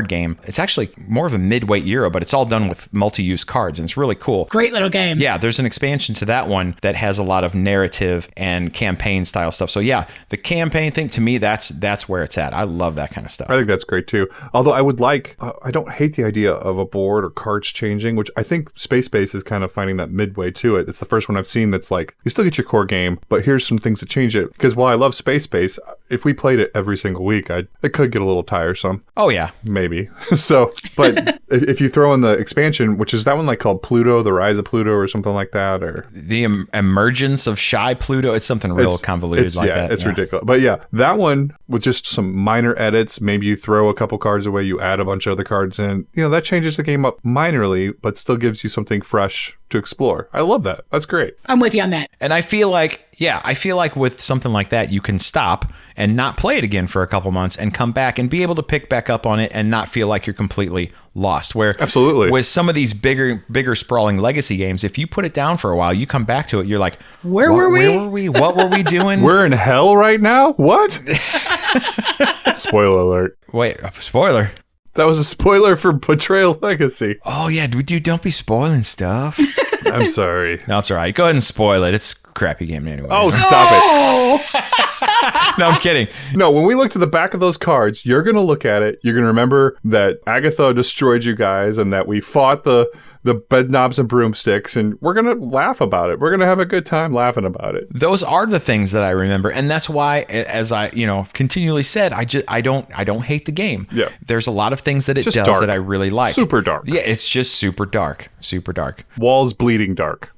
game. It's actually more of a mid-weight Euro, but it's all done with multi-use cards, and it's really cool. Great little game. Yeah, there's an expansion to that one that has a lot of narrative and campaign style stuff. So yeah, the campaign thing, to me, that's where it's at. I love that kind of stuff. I think that's great too. Although I don't hate the idea of a board or cards changing, which I think Space Base is kind of finding that midway to it. It's the first one I've seen that's like, you still get your core game, but here's some things that change it. Because while I love Space Base, if we played it every single week, it could get a little tiresome. Oh yeah. Maybe. So, but if you throw in the expansion, which is that one like called Pluto, the Rise of Pluto or something like that, or the emergence of Shy Pluto, it's something real convoluted like that. It's ridiculous. But yeah, that one with just some minor edits, maybe you throw a couple cards away, you add a bunch of other cards in, that changes the game up minorly, but still gives you something fresh to explore. I love that. That's great. I'm with you on that. And I feel like with something like that, you can stop and not play it again for a couple months and come back and be able to pick back up on it and not feel like you're completely lost. Where absolutely with some of these bigger sprawling legacy games, if you put it down for a while, you come back to it, you're like, where were we? What were we doing? We're in hell right now? What? Spoiler alert. Wait, spoiler. That was a spoiler for Betrayal Legacy. Oh yeah, dude, don't be spoiling stuff. I'm sorry. No, it's all right. Go ahead and spoil it. It's a crappy game anyway. Oh, stop it. No, I'm kidding. No, when we look to the back of those cards, you're going to look at it. You're going to remember that Agatha destroyed you guys and that we fought the bed knobs and broomsticks, and we're going to laugh about it. We're going to have a good time laughing about it. Those are the things that I remember, and that's why, as I continually said, I don't hate the game. Yeah. There's a lot of things that it does dark. that I really like. Super dark. Yeah, it's just super dark. Super dark. Walls bleeding dark.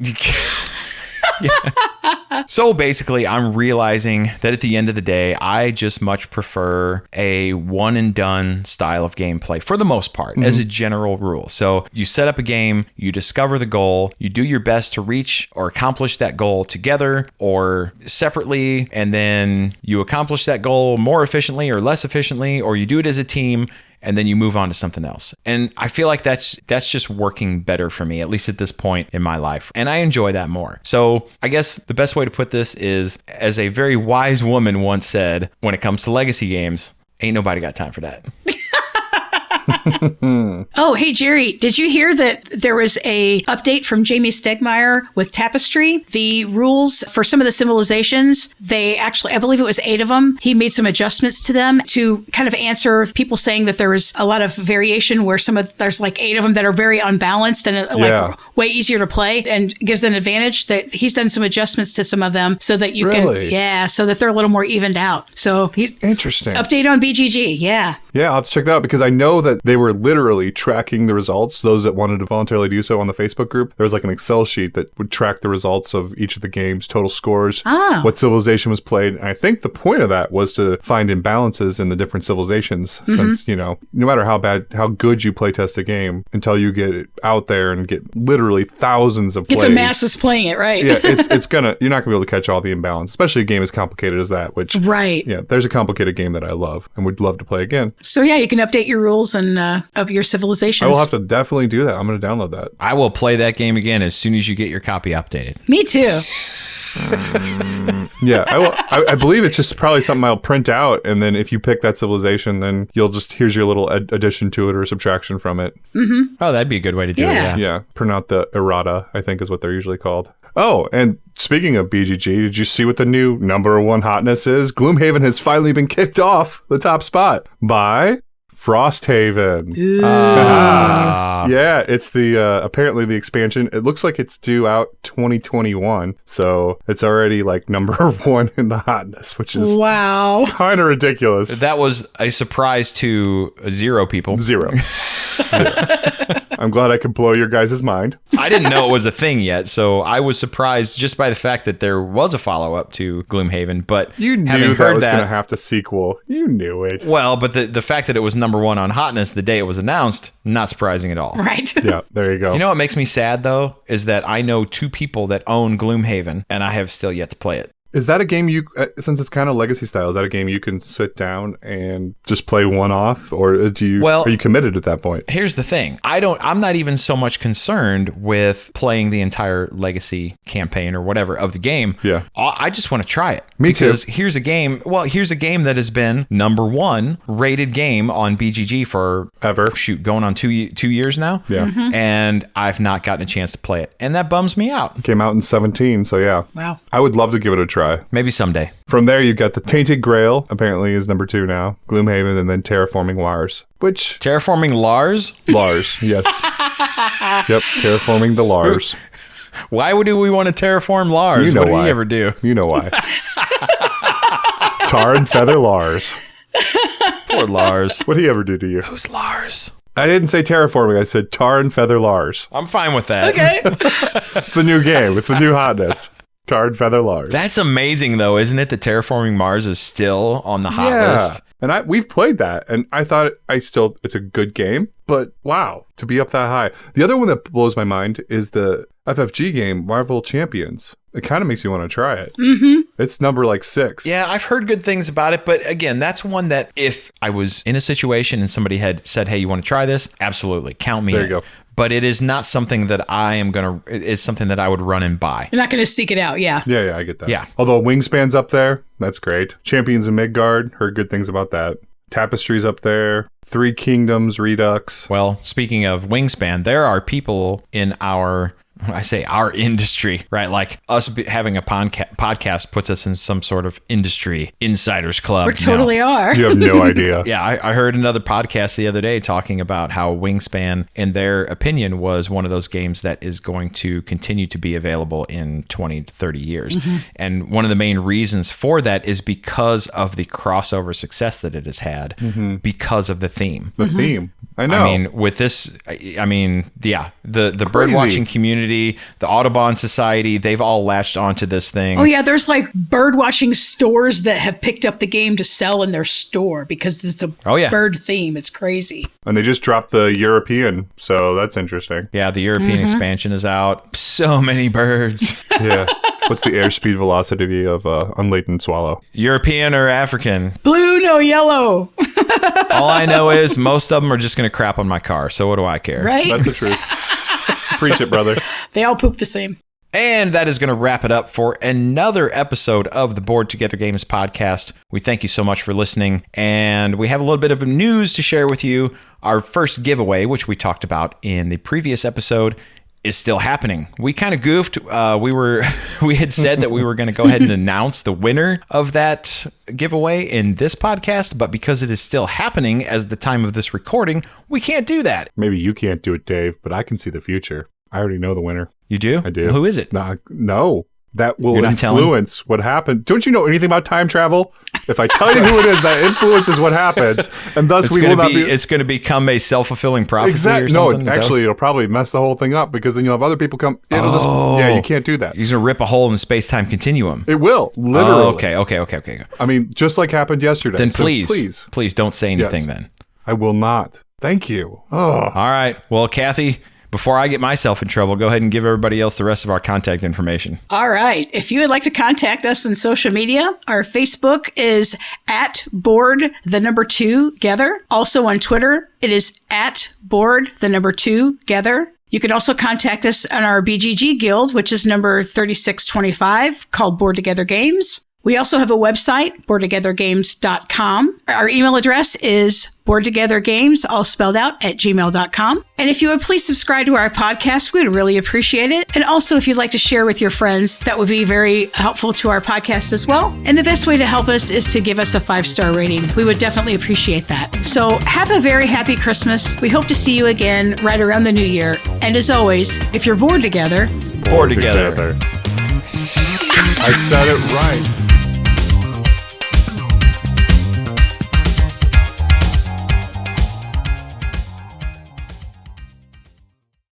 So basically, I'm realizing that at the end of the day, I just much prefer a one and done style of gameplay for the most part, as a general rule. So you set up a game, you discover the goal, you do your best to reach or accomplish that goal together or separately, and then you accomplish that goal more efficiently or less efficiently, or you do it as a team, and then you move on to something else. And I feel like that's just working better for me, at least at this point in my life. And I enjoy that more. So I guess the best way to put this is, as a very wise woman once said, when it comes to legacy games, ain't nobody got time for that. Oh, hey, Jerry, did you hear that there was a update from Jamie Stegmaier with Tapestry? The rules for some of the civilizations, they actually, I believe it was 8 of them. He made some adjustments to them to kind of answer people saying that there was a lot of variation where there's like 8 of them that are very unbalanced and like way easier to play and gives an advantage. That he's done some adjustments to some of them so that you can, so that they're a little more evened out. So he's interesting. Update on BGG. Yeah. Yeah, I'll have to check that out because I know that they were literally tracking the results. Those that wanted to voluntarily do so on the Facebook group, there was like an Excel sheet that would track the results of each of the games, total scores, what civilization was played. And I think the point of that was to find imbalances in the different civilizations since, no matter how good you play test a game, until you get it out there and get literally thousands of plays. Get the masses playing it, right? Yeah, you're not going to be able to catch all the imbalance, especially a game as complicated as that, which, there's a complicated game that I love and would love to play again. So yeah, you can update your rules and of your civilizations. I will have to definitely do that. I'm going to download that. I will play that game again as soon as you get your copy updated. Me too. Yeah, I believe it's just probably something I'll print out, and then if you pick that civilization, then you'll just, here's your little addition to it or subtraction from it. Mm-hmm. Oh, that'd be a good way to do it. Yeah, print out the errata, I think is what they're usually called. Oh, and speaking of BGG, did you see what the new number 1 hotness is? Gloomhaven has finally been kicked off the top spot by Frosthaven. Yeah, it's the apparently the expansion. It looks like it's due out 2021, so it's already like number 1 in the hotness, which is kind of ridiculous. That was a surprise to 0 people. 0. I'm glad I could blow your guys' mind. I didn't know it was a thing yet, so I was surprised just by the fact that there was a follow-up to Gloomhaven, but you knew that was going to have to sequel. You knew it. Well, but the fact that it was number 1 on hotness the day it was announced, not surprising at all. Right. Yeah, there you go. You know what makes me sad, though, is that I know 2 people that own Gloomhaven, and I have still yet to play it. Is that a game you, since it's kind of legacy style, is that a game you can sit down and just play one off, or are you committed at that point? Here's the thing. I'm not even so much concerned with playing the entire legacy campaign or whatever of the game. Yeah. I just want to try it. Me too. Because here's a game that has been number 1 rated game on BGG for going on 2 years now. Yeah. Mm-hmm. And I've not gotten a chance to play it. And that bums me out. Came out in 2017, so yeah. Wow. I would love to give it a try. Maybe someday. From there, you got the Tainted Grail, apparently is number 2 now. Gloomhaven, and then Terraforming Mars. Terraforming Lars? Lars, yes. Yep, Terraforming the Lars. Why would we want to terraform Lars? You know what why. did he ever do? You know why. Tar and feather Lars. Poor Lars. What'd he ever do to you? Who's Lars? I didn't say terraforming. I said tar and feather Lars. I'm fine with that. Okay. It's a new game. It's a new hotness. Tar and feather Lars. That's amazing, though, isn't it? That Terraforming Mars is still on the hot list. And we've played that, and I thought it's a good game, but wow, to be up that high. The other one that blows my mind is the FFG game, Marvel Champions. It kind of makes me want to try it. Mm-hmm. It's number 6. Yeah, I've heard good things about it, but again, that's one that if I was in a situation and somebody had said, hey, you want to try this? Absolutely. Count me in. There you go. But it is not something that it's something that I would run and buy. You're not going to seek it out, yeah. Yeah, I get that. Yeah. Although Wingspan's up there, that's great. Champions of Midgard, heard good things about that. Tapestry's up there. Three Kingdoms Redux. Well, speaking of Wingspan, there are people in our industry, right? Like us having a podcast puts us in some sort of industry insiders club. We totally are. You have no idea. Yeah, I heard another podcast the other day talking about how Wingspan, in their opinion, was one of those games that is going to continue to be available in 20 to 30 years. Mm-hmm. And one of the main reasons for that is because of the crossover success that it has had, because of the theme. The theme. I know. I mean, with this, the birdwatching community, the Audubon Society, they've all latched onto this thing. Oh yeah, there's like birdwatching stores that have picked up the game to sell in their store because it's a bird theme. It's crazy. And they just dropped the European, so that's interesting. Yeah, the European expansion is out. So many birds. Yeah. What's the airspeed velocity of unladen swallow? European or African? Blue, no yellow. All I know is most of them are just going to crap on my car. So what do I care? Right? That's the truth. Preach it, brother. They all poop the same. And that is going to wrap it up for another episode of the Board Together Games podcast. We thank you so much for listening, and we have a little bit of news to share with you. Our first giveaway, which we talked about in the previous episode, is still happening. We kind of goofed. We had said that we were going to go ahead and announce the winner of that giveaway in this podcast, but because it is still happening as the time of this recording, we can't do that. Maybe you can't do it, Dave, but I can see the future. I already know the winner. You do? I do. Well, who is it? No. That will You're not influence what happened. Don't you know anything about time travel? If I tell you who it is, that influences what happens, and thus we will not be. It's going to become a self-fulfilling prophecy. Exactly. Or something? No, actually, it'll probably mess the whole thing up because then you'll have other people come. Yeah, you can't do that. He's going to rip a hole in the space-time continuum. It will, literally. Oh, okay. I mean, just like happened yesterday. Then so please don't say anything. Yes. Then I will not. Thank you. Oh. All right. Well, Kathy, before I get myself in trouble, go ahead and give everybody else the rest of our contact information. All right. If you would like to contact us on social media, our Facebook is @board2gether. Also on Twitter, it is @board2gether. You can also contact us on our BGG Guild, which is number 3625, called Board Together Games. We also have a website, boardtogethergames.com. Our email address is boardtogethergames, all spelled out, @gmail.com. And if you would please subscribe to our podcast, we would really appreciate it. And also, if you'd like to share with your friends, that would be very helpful to our podcast as well. And the best way to help us is to give us a 5-star rating. We would definitely appreciate that. So have a very happy Christmas. We hope to see you again right around the new year. And as always, if you're bored together, Board together. I said it right.